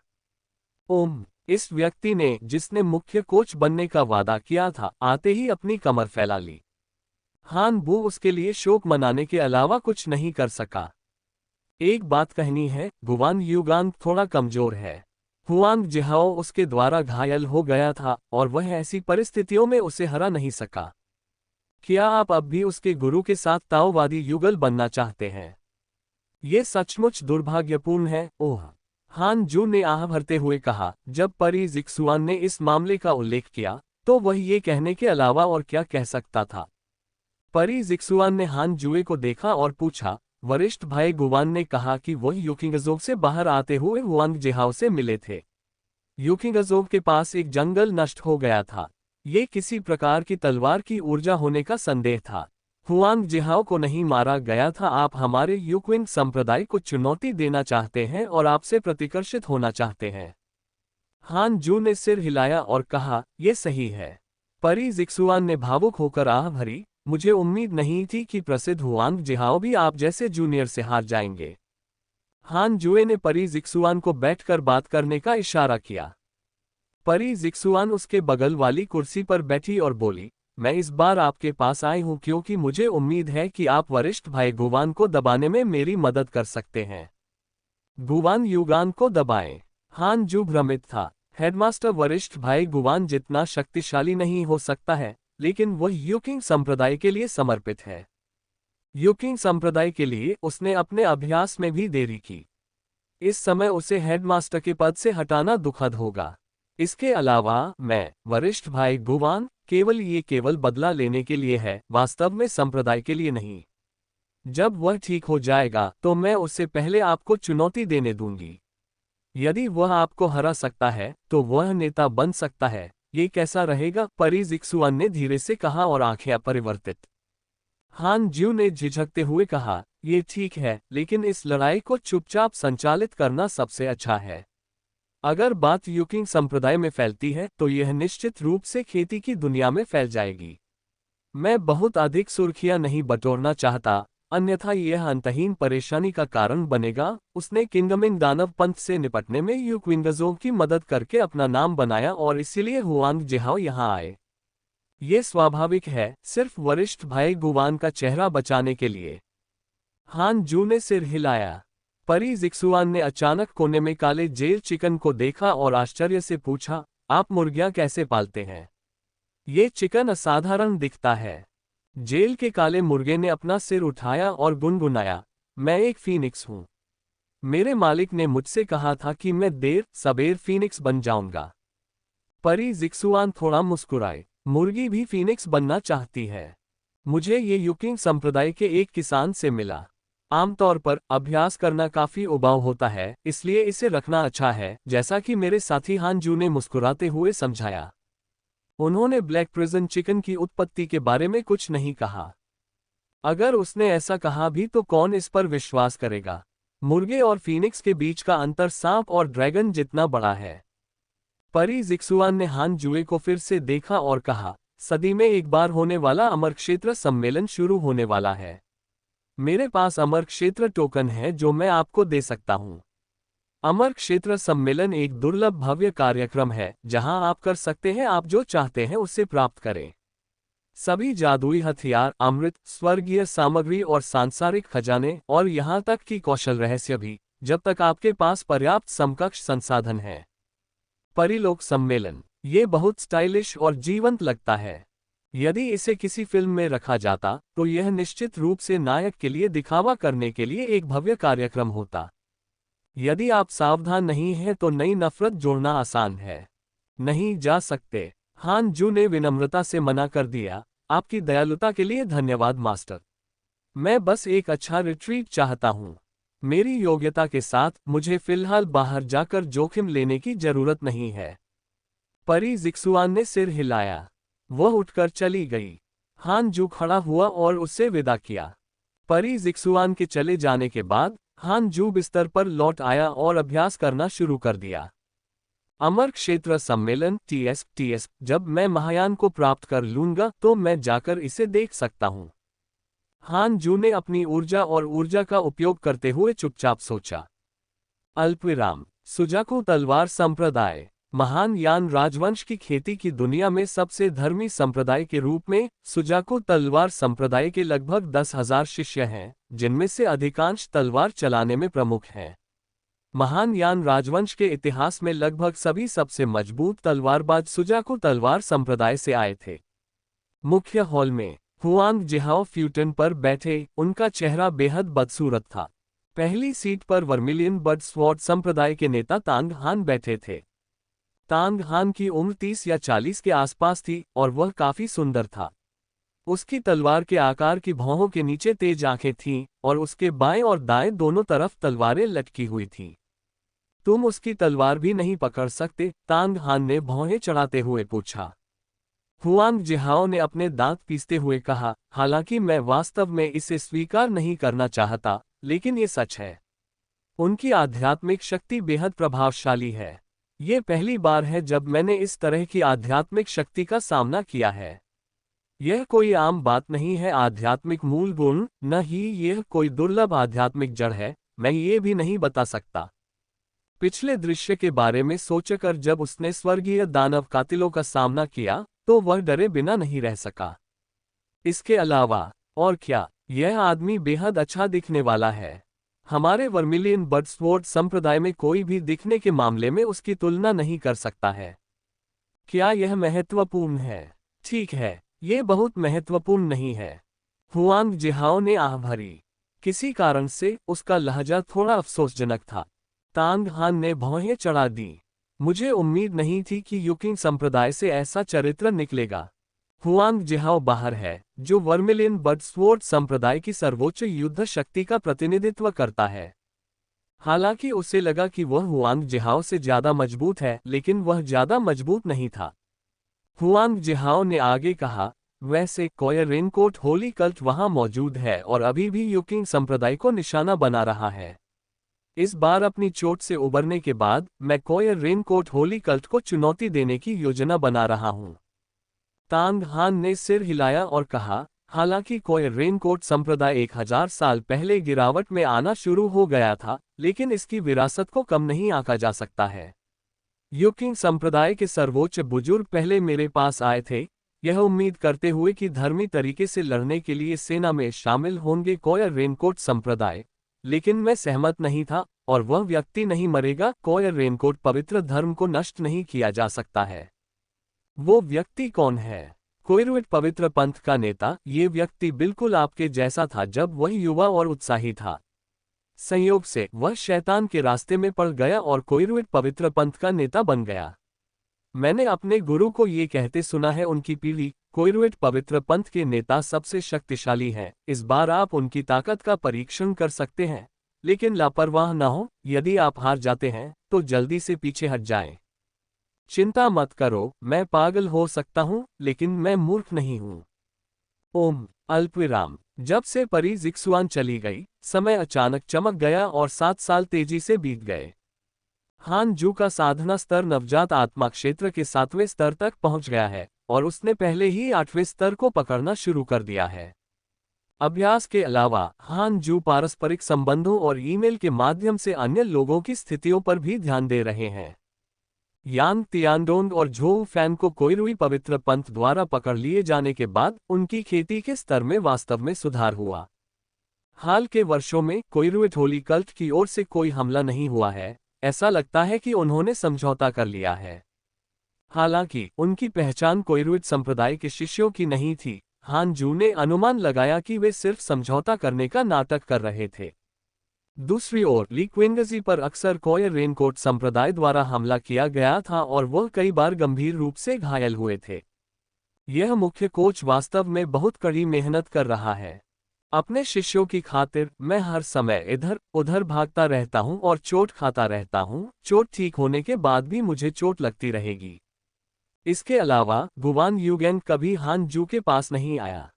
[SPEAKER 1] ओम, इस व्यक्ति ने, जिसने मुख्य कोच बनने का वादा किया था, आते ही अपनी कमर फैला ली। हान बू उसके लिए शोक मनाने के अलावा कुछ नहीं कर सका। एक बात कहनी है, गुवान युगान थोड़ा कमजोर है। हुआंग जिहाओ उसके द्वारा घायल हो गया था और वह ऐसी परिस्थितियों में उसे हरा नहीं सका। क्या आप अब भी उसके गुरु के साथ ताओवादी युगल बनना चाहते हैं? ये सचमुच दुर्भाग्यपूर्ण है। ओह, हान जू ने आह भरते हुए कहा। जब परी जिक्सुआन ने इस मामले का उल्लेख किया, तो वह ये कहने के अलावा और क्या कह सकता था। परी जिक्सुआन ने हान जुए को देखा और पूछा, वरिष्ठ भाई गुवान ने कहा कि वह युकिंगजोग से बाहर आते हुए हुआंग जिहाओ से मिले थे। युकिंगजोग के पास एक जंगल नष्ट हो गया था। ये किसी प्रकार की तलवार की ऊर्जा होने का संदेह था। हुआंग जिहाओ को नहीं मारा गया था। आप हमारे युक्विंग संप्रदाय को चुनौती देना चाहते हैं और आपसे प्रतिकर्षित होना चाहते हैं। हान जू ने सिर हिलाया और कहा, यह सही है। परी जिक्सुआन ने भावुक होकर आह भरी, मुझे उम्मीद नहीं थी कि प्रसिद्ध हुआंग जिहाओ भी आप जैसे जूनियर से हार जाएंगे। हान जुए ने परी जिक्सुआन को बैठकर बात करने का इशारा किया। परी जिक्सुआन उसके बगल वाली कुर्सी पर बैठी और बोली, मैं इस बार आपके पास आई हूं क्योंकि मुझे उम्मीद है कि आप वरिष्ठ भाई गुवान को दबाने में मेरी मदद कर सकते हैं। गुवान युगान को दबाएं। हान जू भ्रमित था। हेडमास्टर वरिष्ठ भाई गुवान जितना शक्तिशाली नहीं हो सकता है, लेकिन वह युकिंग संप्रदाय के लिए समर्पित है। युकिंग संप्रदाय के लिए उसने अपने अभ्यास में भी देरी की। इस समय उसे हेडमास्टर के पद से हटाना दुखद होगा। इसके अलावा मैं, वरिष्ठ भाई गुवान, केवल बदला लेने के लिए है, वास्तव में संप्रदाय के लिए नहीं। जब वह ठीक हो जाएगा तो मैं उससे पहले आपको चुनौती देने दूंगी। यदि वह आपको हरा सकता है तो वह नेता बन सकता है। ये कैसा रहेगा? परी जिक्सुआन ने धीरे से कहा और आंखें अपरिवर्तित। हान ज्यू ने झिझकते हुए कहा, यह ठीक है, लेकिन इस लड़ाई को चुपचाप संचालित करना सबसे अच्छा है। अगर बात युकिंग संप्रदाय में फैलती है तो यह निश्चित रूप से खेती की दुनिया में फैल जाएगी। मैं बहुत अधिक सुर्खियां नहीं बटोरना चाहता, अन्यथा यह अंतहीन परेशानी का कारण बनेगा। उसने किंगमिंग दानव पंथ से निपटने में युक्विंगजों की मदद करके अपना नाम बनाया और इसीलिए हुआंग जिहाओ यहां आए। ये स्वाभाविक है, सिर्फ वरिष्ठ भाई गुवान का चेहरा बचाने के लिए। हान जू ने सिर हिलाया। परी जिक्सुआन ने अचानक कोने में काले जेल चिकन को देखा और आश्चर्य से पूछा, आप मुर्गियां कैसे पालते हैं? ये चिकन असाधारण दिखता है। जेल के काले मुर्गे ने अपना सिर उठाया और गुनगुनाया, मैं एक फीनिक्स हूं। मेरे मालिक ने मुझसे कहा था कि मैं देर सबेर फीनिक्स बन जाऊंगा। परी जिक्सुआन थोड़ा मुस्कुराए, मुर्गी भी फीनिक्स बनना चाहती है। मुझे ये युकिंग संप्रदाय के एक किसान से मिला। आमतौर पर अभ्यास करना काफी उबाऊ होता है, इसलिए इसे रखना अच्छा है, जैसा कि मेरे साथी हानजू ने मुस्कुराते हुए समझाया। उन्होंने ब्लैक प्रिजन चिकन की उत्पत्ति के बारे में कुछ नहीं कहा। अगर उसने ऐसा कहा भी तो कौन इस पर विश्वास करेगा? मुर्गे और फीनिक्स के बीच का अंतर सांप और ड्रैगन जितना बड़ा है। परी जिक्सुआन ने हान जुए को फिर से देखा और कहा, सदी में एक बार होने वाला अमर क्षेत्र सम्मेलन शुरू होने वाला है। मेरे पास अमर क्षेत्र टोकन है जो मैं आपको दे सकता हूं। अमर क्षेत्र सम्मेलन एक दुर्लभ भव्य कार्यक्रम है जहां आप कर सकते हैं आप जो चाहते हैं उसे प्राप्त करें। सभी जादुई हथियार, अमृत, स्वर्गीय सामग्री और सांसारिक खजाने और यहां तक कि कौशल रहस्य भी, जब तक आपके पास पर्याप्त समकक्ष संसाधन है। परिलोक सम्मेलन, ये बहुत स्टाइलिश और जीवंत लगता है। यदि इसे किसी फिल्म में रखा जाता तो यह निश्चित रूप से नायक के लिए दिखावा करने के लिए एक भव्य कार्यक्रम होता। यदि आप सावधान नहीं हैं तो नई नफरत जोड़ना आसान है। नहीं जा सकते, हान जू ने विनम्रता से मना कर दिया। आपकी दयालुता के लिए धन्यवाद मास्टर। मैं बस एक अच्छा रिट्रीट चाहता हूँ। मेरी योग्यता के साथ मुझे फिलहाल बाहर जाकर जोखिम लेने की जरूरत नहीं है। परी जिक्सुआन ने सिर हिलाया। वह उठकर चली गई। हान जू खड़ा हुआ और उससे विदा किया। परी जिक्सुआन के चले जाने के बाद हान जू बिस्तर पर लौट आया और अभ्यास करना शुरू कर दिया। अमर क्षेत्र सम्मेलन टीएस, जब मैं महायान को प्राप्त कर लूंगा तो मैं जाकर इसे देख सकता हूं। हान जू ने अपनी ऊर्जा और ऊर्जा का उपयोग करते हुए चुपचाप सोचा। अल्पविराम। सुजाकू तलवार संप्रदाय। महान यान राजवंश की खेती की दुनिया में सबसे धर्मी संप्रदाय के रूप में सुजाकू तलवार संप्रदाय के लगभग 10,000 शिष्य हैं, जिनमें से अधिकांश तलवार चलाने में प्रमुख हैं। महान यान राजवंश के इतिहास में लगभग सभी सबसे मजबूत तलवारबाज सुजाकू तलवार संप्रदाय से आए थे। मुख्य हॉल में हुआंग जिहाओ फ्यूटन पर बैठे, उनका चेहरा बेहद बदसूरत था। पहली सीट पर वर्मिलियन बर्ड स्वॉर्ड संप्रदाय के नेता तांग हान बैठे थे। तांग हान की उम्र 30 या 40 के आसपास थी और वह काफी सुंदर था। उसकी तलवार के आकार की भौहों के नीचे तेज आंखें थीं और उसके बाएं और दाएं दोनों तरफ तलवारें लटकी हुई थीं। तुम उसकी तलवार भी नहीं पकड़ सकते? तांग हान ने भौहें चढ़ाते हुए पूछा। हुआंग जिहाओ ने अपने दांत पीसते हुए कहा, हालांकि मैं वास्तव में इसे स्वीकार नहीं करना चाहता, लेकिन ये सच है। उनकी आध्यात्मिक शक्ति बेहद प्रभावशाली है। ये पहली बार है जब मैंने इस तरह की आध्यात्मिक शक्ति का सामना किया है। यह कोई आम बात नहीं है। आध्यात्मिक मूल गुण, न ही यह कोई दुर्लभ आध्यात्मिक जड़ है, मैं ये भी नहीं बता सकता। पिछले दृश्य के बारे में सोचकर जब उसने स्वर्गीय दानव कातिलों का सामना किया तो वह डरे बिना नहीं रह सका। इसके अलावा और क्या, यह आदमी बेहद अच्छा दिखने वाला है। हमारे वर्मिलियन बर्ड्सवोर्ड संप्रदाय में कोई भी दिखने के मामले में उसकी तुलना नहीं कर सकता है। क्या यह महत्वपूर्ण है? ठीक है, ये बहुत महत्वपूर्ण नहीं है। हुआंग जिहाओ ने आह भरी। किसी कारण से उसका लहजा थोड़ा अफसोसजनक था। तांग हान ने भौहें चढ़ा दी। मुझे उम्मीद नहीं थी कि युकिंग संप्रदाय से ऐसा चरित्र निकलेगा। हुआंग जिहाओ बाहर है, जो वर्मिलियन बर्ड्सवोर्ड संप्रदाय की सर्वोच्च युद्ध शक्ति का प्रतिनिधित्व करता है। हालांकि उसे लगा कि वह हुआंग जिहाओ से ज्यादा मजबूत है, लेकिन वह ज्यादा मजबूत नहीं था। हुआंग जिहाओ ने आगे कहा, वैसे कोयर रेनकोट होली कल्ट वहां मौजूद है और अभी भी युकिंग संप्रदाय को निशाना बना रहा है। इस बार अपनी चोट से उबरने के बाद मैं कोयर रेनकोट होली कल्ट को चुनौती देने की योजना बना रहा हूं। तांग हान ने सिर हिलाया और कहा, हालांकि कोयर रेनकोट संप्रदाय 1000 साल पहले गिरावट में आना शुरू हो गया था, लेकिन इसकी विरासत को कम नहीं आंका जा सकता है। युकिंग संप्रदाय के सर्वोच्च बुजुर्ग पहले मेरे पास आए थे, यह उम्मीद करते हुए कि धर्मी तरीके से लड़ने के लिए सेना में शामिल होंगे। कोयर रेनकोट संप्रदाय, लेकिन मैं सहमत नहीं था, और वह व्यक्ति नहीं मरेगा। कोयर रेनकोट पवित्र धर्म को नष्ट नहीं किया जा सकता है। वो व्यक्ति कौन है? कोयरुइट पवित्र पंथ का नेता। ये व्यक्ति बिल्कुल आपके जैसा था जब वह युवा और उत्साही था। संयोग से वह शैतान के रास्ते में पड़ गया और कोयरुइट पवित्र पंथ का नेता बन गया। मैंने अपने गुरु को ये कहते सुना है, उनकी पीढ़ी कोयरुइट पवित्र पंथ के नेता सबसे शक्तिशाली हैं। इस बार आप उनकी ताकत का परीक्षण कर सकते हैं, लेकिन लापरवाह न हो। यदि आप हार जाते हैं तो जल्दी से पीछे हट जाएं। चिंता मत करो, मैं पागल हो सकता हूं, लेकिन मैं मूर्ख नहीं हूं। ओम अल्पविराम। जब से परी जिक्सुआन चली गई, समय अचानक चमक गया और 7 साल तेजी से बीत गए। हान जू का साधना स्तर नवजात आत्मा क्षेत्र के 7वें स्तर तक पहुंच गया है, और उसने पहले ही 8वें स्तर को पकड़ना शुरू कर दिया है। अभ्यास के अलावा हान जू पारस्परिक संबंधों और ईमेल के माध्यम से अन्य लोगों की स्थितियों पर भी ध्यान दे रहे हैं। यांग तियानडोंग और झोउ फैन को कोयरुई पवित्र पंथ द्वारा पकड़ लिए जाने के बाद उनकी खेती के स्तर में वास्तव में सुधार हुआ। हाल के वर्षों में कोयरुइट होली कल्ट की ओर से कोई हमला नहीं हुआ है। ऐसा लगता है कि उन्होंने समझौता कर लिया है। हालांकि उनकी पहचान कोयरुइट संप्रदाय के शिष्यों की नहीं थी। हान जू ने अनुमान लगाया कि वे सिर्फ समझौता करने का नाटक कर रहे थे। दूसरी ओर ली क्विंगजी पर अक्सर कोयर रेनकोट संप्रदाय द्वारा हमला किया गया था और वह कई बार गंभीर रूप से घायल हुए थे। यह मुख्य कोच वास्तव में बहुत कड़ी मेहनत कर रहा है। अपने शिष्यों की खातिर मैं हर समय इधर उधर भागता रहता हूं और चोट खाता रहता हूं। चोट ठीक होने के बाद भी मुझे चोट लगती रहेगी। इसके अलावा गुवान यूगेन कभी हान जू के पास नहीं आया।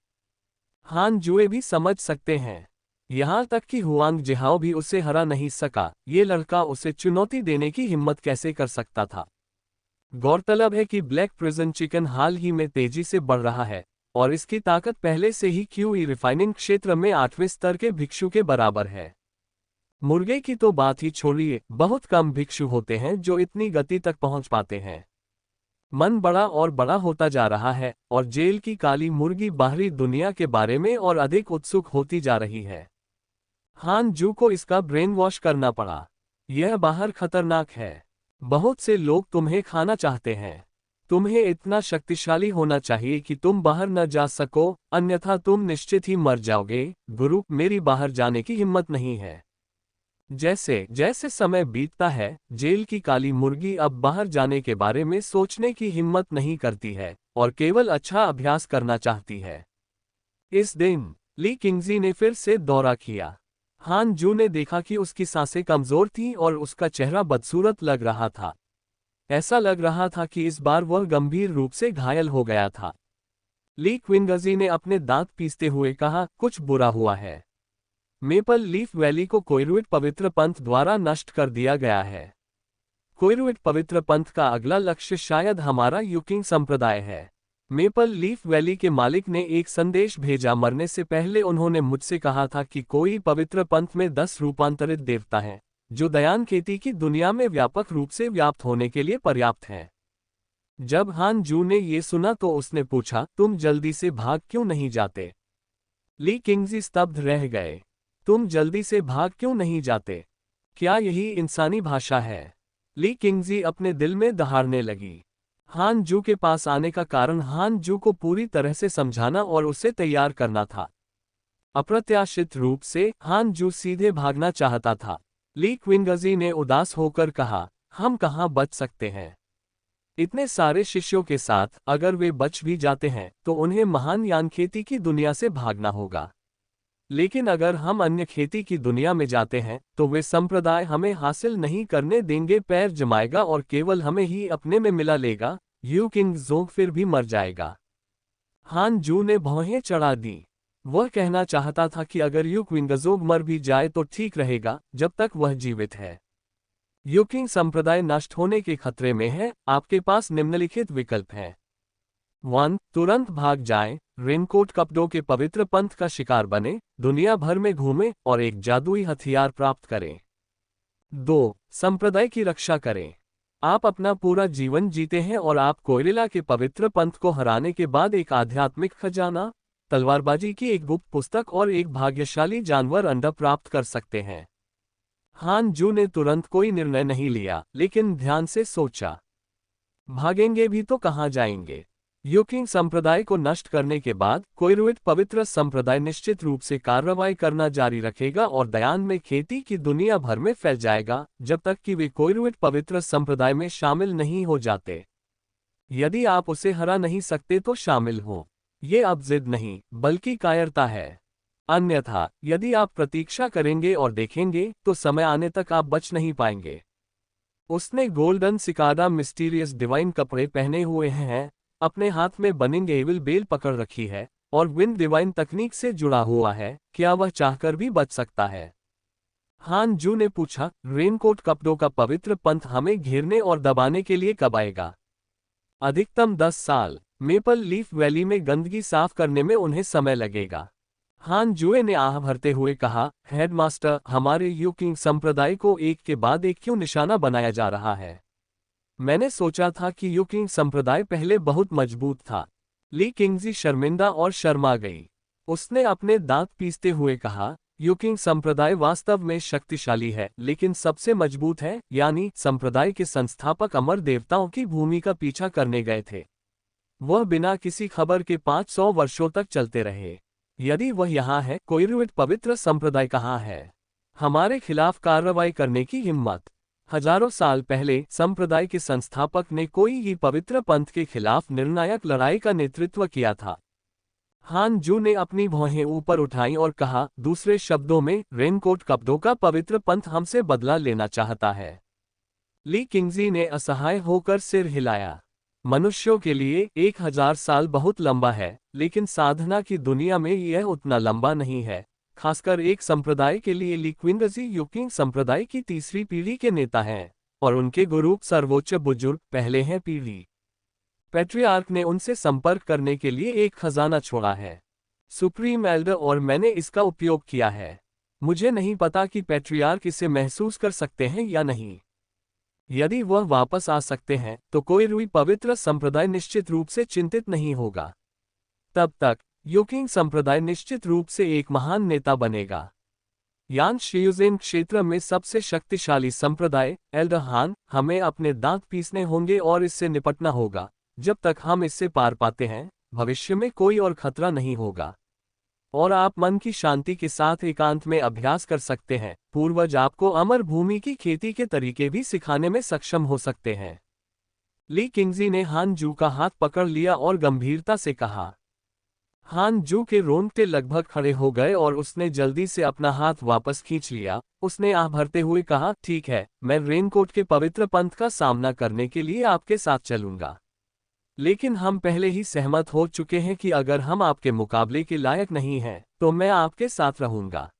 [SPEAKER 1] हान जुए भी समझ सकते हैं, यहाँ तक कि हुआंग जिहाओ भी उसे हरा नहीं सका। ये लड़का उसे चुनौती देने की हिम्मत कैसे कर सकता था? गौरतलब है कि ब्लैक प्रिजन चिकन हाल ही में तेजी से बढ़ रहा है, और इसकी ताकत पहले से ही क्यूई रिफाइनिंग क्षेत्र में 8वें स्तर के भिक्षु के बराबर है। मुर्गे की तो बात ही छोड़िए, बहुत कम भिक्षु होते हैं जो इतनी गति तक पहुंच पाते हैं। मन बड़ा और बड़ा होता जा रहा है, और जेल की काली मुर्गी बाहरी दुनिया के बारे में और अधिक उत्सुक होती जा रही है। हान जू को इसका ब्रेन वॉश करना पड़ा। यह बाहर खतरनाक है। बहुत से लोग तुम्हें खाना चाहते हैं। तुम्हें इतना शक्तिशाली होना चाहिए कि तुम बाहर न जा सको, अन्यथा तुम निश्चित ही मर जाओगे। गुरु, मेरी बाहर जाने की हिम्मत नहीं है। जैसे जैसे समय बीतता है, जेल की काली मुर्गी अब बाहर जाने के बारे में सोचने की हिम्मत नहीं करती है, और केवल अच्छा अभ्यास करना चाहती है। इस दिन ली किंगजी ने फिर से दौरा किया। हान जू ने देखा कि उसकी सांसें कमजोर थीं और उसका चेहरा बदसूरत लग रहा था। ऐसा लग रहा था कि इस बार वह गंभीर रूप से घायल हो गया था। ली क्विंगजी ने अपने दांत पीसते हुए कहा, कुछ बुरा हुआ है। मेपल लीफ वैली को कोयरुइट पवित्र पंथ द्वारा नष्ट कर दिया गया है। कोयरुइट पवित्र पंथ का अगला लक्ष्य शायद हमारा यूकिंग संप्रदाय है। मेपल लीफ वैली के मालिक ने एक संदेश भेजा। मरने से पहले उन्होंने मुझसे कहा था कि कोई पवित्र पंथ में 10 रूपांतरित देवता हैं, जो दयान खेती की दुनिया में व्यापक रूप से व्याप्त होने के लिए पर्याप्त हैं। जब हान जू ने ये सुना तो उसने पूछा, तुम जल्दी से भाग क्यों नहीं जाते? ली किंगजी स्तब्ध रह गए। तुम जल्दी से भाग क्यों नहीं जाते? क्या यही इंसानी भाषा है? ली किंगजी अपने दिल में दहाड़ने लगी। हान जू के पास आने का कारण हान जू को पूरी तरह से समझाना और उसे तैयार करना था। अप्रत्याशित रूप से हान जू सीधे भागना चाहता था। ली क्विंगजी ने उदास होकर कहा, हम कहाँ बच सकते हैं? इतने सारे शिष्यों के साथ अगर वे बच भी जाते हैं तो उन्हें महान यान खेती की दुनिया से भागना होगा। लेकिन अगर हम अन्य खेती की दुनिया में जाते हैं तो वे संप्रदाय हमें हासिल नहीं करने देंगे। पैर जमाएगा और केवल हमें ही अपने में मिला लेगा। यू किंग जोंग फिर भी मर जाएगा। हान जू ने भौहें चढ़ा दी। वह कहना चाहता था कि अगर यू क्विंगजोग मर भी जाए तो ठीक रहेगा, जब तक वह जीवित है। यूकिंग संप्रदाय नष्ट होने के खतरे में है। आपके पास निम्नलिखित विकल्प हैं। 1. तुरंत भाग जाएं, रेनकोट कपड़ों के पवित्र पंथ का शिकार बने, दुनिया भर में घूमें और एक जादुई हथियार प्राप्त करें। 2. संप्रदाय की रक्षा करें। आप अपना पूरा जीवन जीते हैं और आप कोयरिला के पवित्र पंथ को हराने के बाद एक आध्यात्मिक खजाना तलवारबाजी की एक गुप्त पुस्तक और एक भाग्यशाली जानवर अंडा प्राप्त कर सकते हैं। हान जू ने तुरंत कोई निर्णय नहीं लिया, लेकिन ध्यान से सोचा। भागेंगे भी तो कहाँ जाएंगे? यूकिंग संप्रदाय को नष्ट करने के बाद कोइरुइट पवित्र संप्रदाय निश्चित रूप से कार्रवाई करना जारी रखेगा और दयान में खेती की दुनिया भर में फैल जाएगा, जब तक कि वे कोइरुइट पवित्र संप्रदाय में शामिल नहीं हो जाते। यदि आप उसे हरा नहीं सकते तो शामिल हो। ये अब जिद नहीं, बल्कि कायरता है। अन्यथा यदि आप प्रतीक्षा करेंगे और देखेंगे, तो समय आने तक आप बच नहीं पाएंगे। उसने गोल्डन सिकाडा मिस्टीरियस डिवाइन कपड़े पहने हुए हैं, अपने हाथ में बनिंग एविल बेल पकड़ रखी है और विंड डिवाइन तकनीक से जुड़ा हुआ है। क्या वह चाहकर भी बच सकता है? हान जू ने पूछा। रेनकोट कपड़ों का पवित्र पंथ हमें घेरने और दबाने के लिए कब आएगा? अधिकतम 10 साल। मेपल लीफ वैली में गंदगी साफ करने में उन्हें समय लगेगा। हान जुए ने आह भरते हुए कहा, हेडमास्टर, हमारे यूकिंग संप्रदाय को एक के बाद एक क्यों निशाना बनाया जा रहा है? मैंने सोचा था कि यूकिंग संप्रदाय पहले बहुत मजबूत था। ली किंगजी शर्मिंदा और शर्मा गई। उसने अपने दांत पीसते हुए कहा, यूकिंग संप्रदाय वास्तव में शक्तिशाली है, लेकिन सबसे मजबूत है, यानी संप्रदाय के संस्थापक अमर देवताओं की भूमि का पीछा करने गए थे। वह बिना किसी खबर के 500 वर्षों तक चलते रहे। यदि वह यहाँ है, कोइरुइट पवित्र संप्रदाय कहाँ है? हमारे खिलाफ कार्रवाई करने की हिम्मत। हजारों साल पहले संप्रदाय के संस्थापक ने कोई ही पवित्र पंथ के खिलाफ निर्णायक लड़ाई का नेतृत्व किया था। हान जू ने अपनी भौहें ऊपर उठाई और कहा, दूसरे शब्दों में, रेनकोट कपड़ों का पवित्र पंथ हमसे बदला लेना चाहता है। ली किंगजी ने असहाय होकर सिर हिलाया। मनुष्यों के लिए 1000 साल बहुत लंबा है, लेकिन साधना की दुनिया में यह उतना लंबा नहीं है, खासकर एक संप्रदाय के लिए। ली क्विंगजी यूकिंग संप्रदाय की तीसरी पीढ़ी के नेता हैं, और उनके गुरु सर्वोच्च बुजुर्ग पहले हैं पीढ़ी। पैट्रियार्क ने उनसे संपर्क करने के लिए एक खजाना छोड़ा है, सुप्रीम एल्डर, और मैंने इसका उपयोग किया है। मुझे नहीं पता कि पैट्रियार्क इसे महसूस कर सकते हैं या नहीं। यदि वह वापस आ सकते हैं, तो कोइरुई पवित्र संप्रदाय निश्चित रूप से चिंतित नहीं होगा। तब तक यूकिंग संप्रदाय निश्चित रूप से एक महान नेता बनेगा। यान शियुजेन क्षेत्र में सबसे शक्तिशाली संप्रदाय, एल्डर हान, हमें अपने दांत पीसने होंगे और इससे निपटना होगा। जब तक हम इससे पार पाते हैं, भविष्य में कोई और खतरा नहीं होगा। और आप मन की शांति के साथ एकांत में अभ्यास कर सकते हैं। पूर्वज आपको अमर भूमि की खेती के तरीके भी सिखाने में सक्षम हो सकते हैं। ली किंगजी ने हान जू का हाथ पकड़ लिया और गंभीरता से कहा। हान जू के रोंगटे लगभग खड़े हो गए और उसने जल्दी से अपना हाथ वापस खींच लिया। उसने आह भरते हुए कहा, ठीक है, मैं रेनकोट के पवित्र पंथ का सामना करने के लिए आपके साथ चलूंगा। लेकिन हम पहले ही सहमत हो चुके हैं कि अगर हम आपके मुकाबले के लायक नहीं हैं, तो मैं आपके साथ रहूंगा।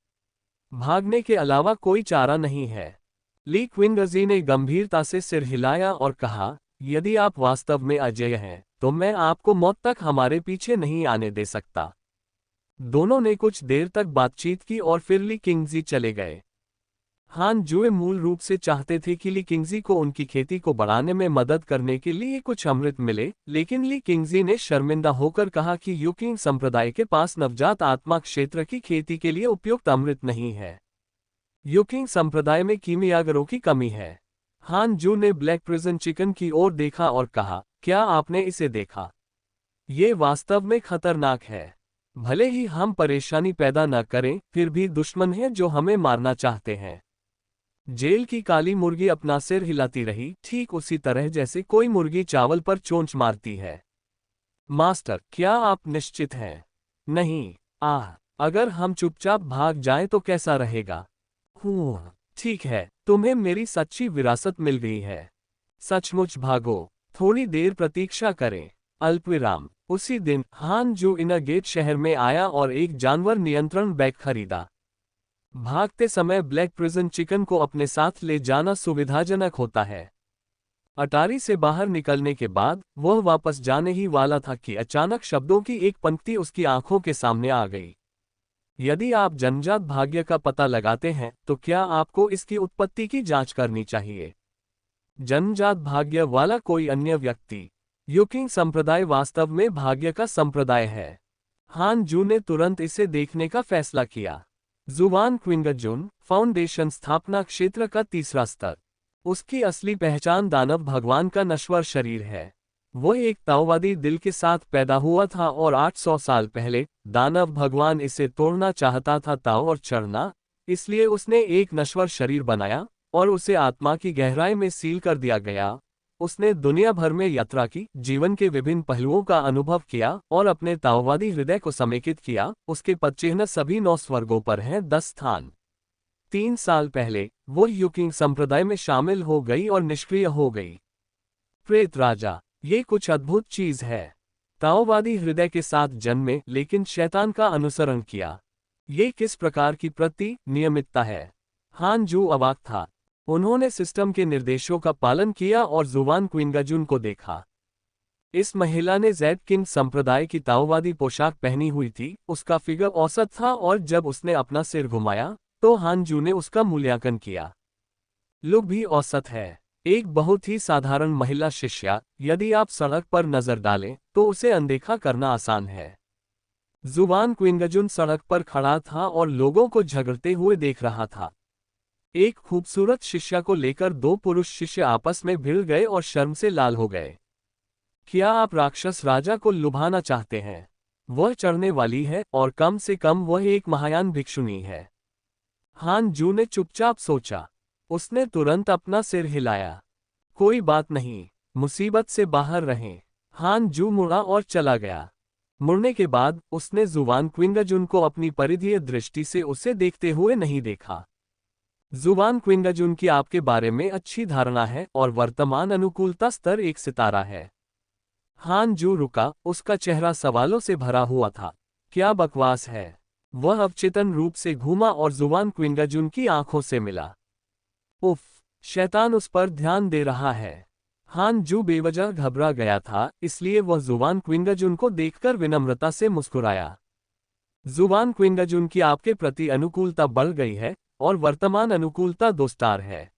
[SPEAKER 1] भागने के अलावा कोई चारा नहीं है। ली क्विंगजी ने गंभीरता से सिर हिलाया और कहा, यदि आप वास्तव में अजेय हैं, तो मैं आपको मौत तक हमारे पीछे नहीं आने दे सकता। दोनों ने कुछ देर तक बातचीत की और फिर ली किंगजी चले गए। हान जुए मूल रूप से चाहते थे कि ली किंगजी को उनकी खेती को बढ़ाने में मदद करने के लिए कुछ अमृत मिले, लेकिन ली किंगजी ने शर्मिंदा होकर कहा कि यूकिंग संप्रदाय के पास नवजात आत्मा क्षेत्र की खेती के लिए उपयुक्त अमृत नहीं है। यूकिंग संप्रदाय में कीमियागरों की कमी है। हान जू ने ब्लैक प्रिजन चिकन की ओर देखा और कहा, क्या आपने इसे देखा? ये वास्तव में खतरनाक है। भले ही हम परेशानी पैदा न करें, फिर भी दुश्मन है जो हमें मारना चाहते हैं। जेल की काली मुर्गी अपना सिर हिलाती रही, ठीक उसी तरह जैसे कोई मुर्गी चावल पर चोंच मारती है। मास्टर, क्या आप निश्चित हैं? नहीं। अगर हम चुपचाप भाग जाएं तो कैसा रहेगा? ठीक है, तुम्हें मेरी सच्ची विरासत मिल गई है। सचमुच भागो। थोड़ी देर प्रतीक्षा करें। अल्पविराम। उसी दिन हान जू इनागेट शहर में आया और एक जानवर नियंत्रण बैग खरीदा। भागते समय ब्लैक प्रिजन चिकन को अपने साथ ले जाना सुविधाजनक होता है। अटारी से बाहर निकलने के बाद वह वापस जाने ही वाला था कि अचानक शब्दों की एक पंक्ति उसकी आंखों के सामने आ गई। यदि आप जन्मजात भाग्य का पता लगाते हैं, तो क्या आपको इसकी उत्पत्ति की जांच करनी चाहिए? जन्मजात भाग्य वाला कोई अन्य व्यक्ति। यूकिंग संप्रदाय वास्तव में भाग्य का संप्रदाय है। हान जू ने तुरंत इसे देखने का फैसला किया। जुवान क्विंगजुन फाउंडेशन स्थापना क्षेत्र का तीसरा स्तर। उसकी असली पहचान दानव भगवान का नश्वर शरीर है। वो एक ताओवादी दिल के साथ पैदा हुआ था और 800 साल पहले दानव भगवान इसे तोड़ना चाहता था ताओ और चढ़ना, इसलिए उसने एक नश्वर शरीर बनाया और उसे आत्मा की गहराई में सील कर दिया गया। उसने दुनिया भर में यात्रा की, जीवन के विभिन्न पहलुओं का अनुभव किया और अपने ताओवादी हृदय को समेकित किया। उसके पदचिह्न सभी 9 स्वर्गों पर हैं, 10 स्थान। 3 साल पहले वो यूकिंग संप्रदाय में शामिल हो गई और निष्क्रिय हो गई। प्रेत राजा, ये कुछ अद्भुत चीज है। ताओवादी हृदय के साथ जन्मे लेकिन शैतान का अनुसरण किया। ये किस प्रकार की नियमितता है। हान जू अवाक था। उन्होंने सिस्टम के निर्देशों का पालन किया और जुवान क्विंगजुन को देखा। इस महिला ने जैड किंग संप्रदाय की ताओवादी पोशाक पहनी हुई थी। उसका फिगर औसत था और जब उसने अपना सिर घुमाया तो हान जू ने उसका मूल्यांकन किया। लुक भी औसत है। एक बहुत ही साधारण महिला शिष्या। यदि आप सड़क पर नजर डालें तो उसे अनदेखा करना आसान है। जुवान क्विंगजुन सड़क पर खड़ा था और लोगों को झगड़ते हुए देख रहा था। एक खूबसूरत शिष्या को लेकर 2 पुरुष शिष्य आपस में भिड़ गए और शर्म से लाल हो गए। क्या आप राक्षस राजा को लुभाना चाहते हैं? वह चढ़ने वाली है और कम से कम वह एक महायान भिक्षुनी है। हान जू ने चुपचाप सोचा। उसने तुरंत अपना सिर हिलाया। कोई बात नहीं, मुसीबत से बाहर रहें। हान जू मुड़ा और चला गया। मुड़ने के बाद उसने जुवान क्विंगजुन को अपनी परिधीय दृष्टि से उसे देखते हुए नहीं देखा। जुवान क्विंगजुन की आपके बारे में अच्छी धारणा है और वर्तमान अनुकूलता स्तर 1 सितारा है। हान जू रुका, उसका चेहरा सवालों से भरा हुआ था। क्या बकवास है। वह अवचेतन रूप से घूमा और जुवान क्विंगजुन की आंखों से मिला। उफ, शैतान उस पर ध्यान दे रहा है। हान जू बेवजह घबरा गया था, इसलिए वह जुवान क्विंगजुन को देखकर विनम्रता से मुस्कुराया। जुवान क्विंगजुन की आपके प्रति अनुकूलता बढ़ गई है और वर्तमान अनुकूलता 2 स्टार है।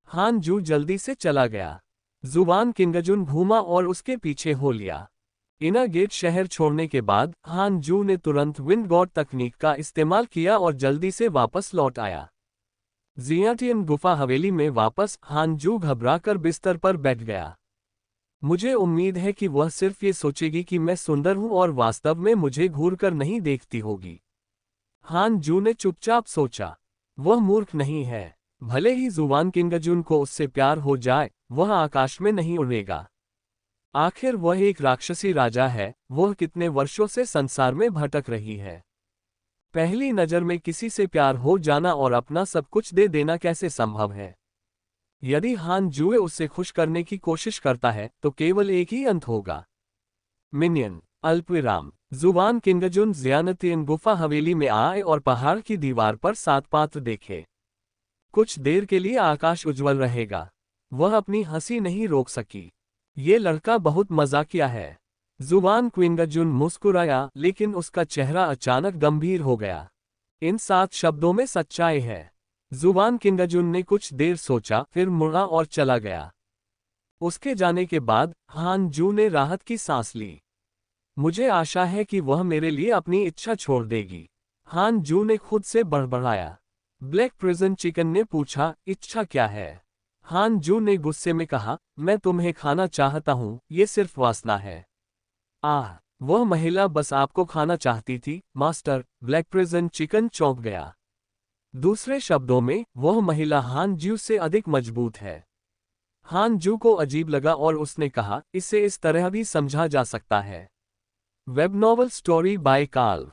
[SPEAKER 1] हान जू जल्दी से चला गया। जुवान क्विंगजुन घूमा और उसके पीछे हो लिया। इनर गेट शहर छोड़ने के बाद हान जू ने तुरंत विंड गॉड तकनीक का इस्तेमाल किया और जल्दी से वापस लौट आया। जियाटियन गुफा हवेली में वापस हान जू घबराकर बिस्तर पर बैठ गया। मुझे उम्मीद है कि वह सिर्फ ये सोचेगी कि मैं सुंदर हूं और वास्तव में मुझे घूरकर नहीं देखती होगी। हान जू ने चुपचाप सोचा। वह मूर्ख नहीं है। भले ही जुवान क्विंगजुन को उससे प्यार हो जाए, वह आकाश में नहीं उड़ेगा। आखिर वह एक राक्षसी राजा है। वह कितने वर्षों से संसार में भटक रही है। पहली नजर में किसी से प्यार हो जाना और अपना सब कुछ दे देना कैसे संभव है? यदि हान जूए उसे खुश करने की कोशिश करता है तो केवल एक ही अंत होगा। मिनियन अल्पविराम। जुवान क्विंगजुन जियानतियन गुफा हवेली में आए और पहाड़ की दीवार पर 7 पात्र देखे। कुछ देर के लिए आकाश उज्जवल रहेगा। वह अपनी हंसी नहीं रोक सकी। ये लड़का बहुत मजाकिया है। जुवान क्विंगजुन मुस्कुराया, लेकिन उसका चेहरा अचानक गंभीर हो गया। इन 7 शब्दों में सच्चाई है। जुवान क्विंगजुन ने कुछ देर सोचा, फिर मुड़ा और चला गया। उसके जाने के बाद हान जू ने राहत की सांस ली। मुझे आशा है कि वह मेरे लिए अपनी इच्छा छोड़ देगी। हान जू ने खुद से बड़बड़ाया। ब्लैक प्रिजन चिकन ने पूछा, इच्छा क्या है? हान जू ने गुस्से में कहा, मैं तुम्हें खाना चाहता हूं, ये सिर्फ वासना है। आह, वह महिला बस आपको खाना चाहती थी, मास्टर। ब्लैक प्रिजन चिकन चौंक गया। दूसरे शब्दों में, वह महिला हान जू से अधिक मजबूत है। हान जू को अजीब लगा और उसने कहा, इसे इस तरह भी समझा जा सकता है। Web novel story by Karl.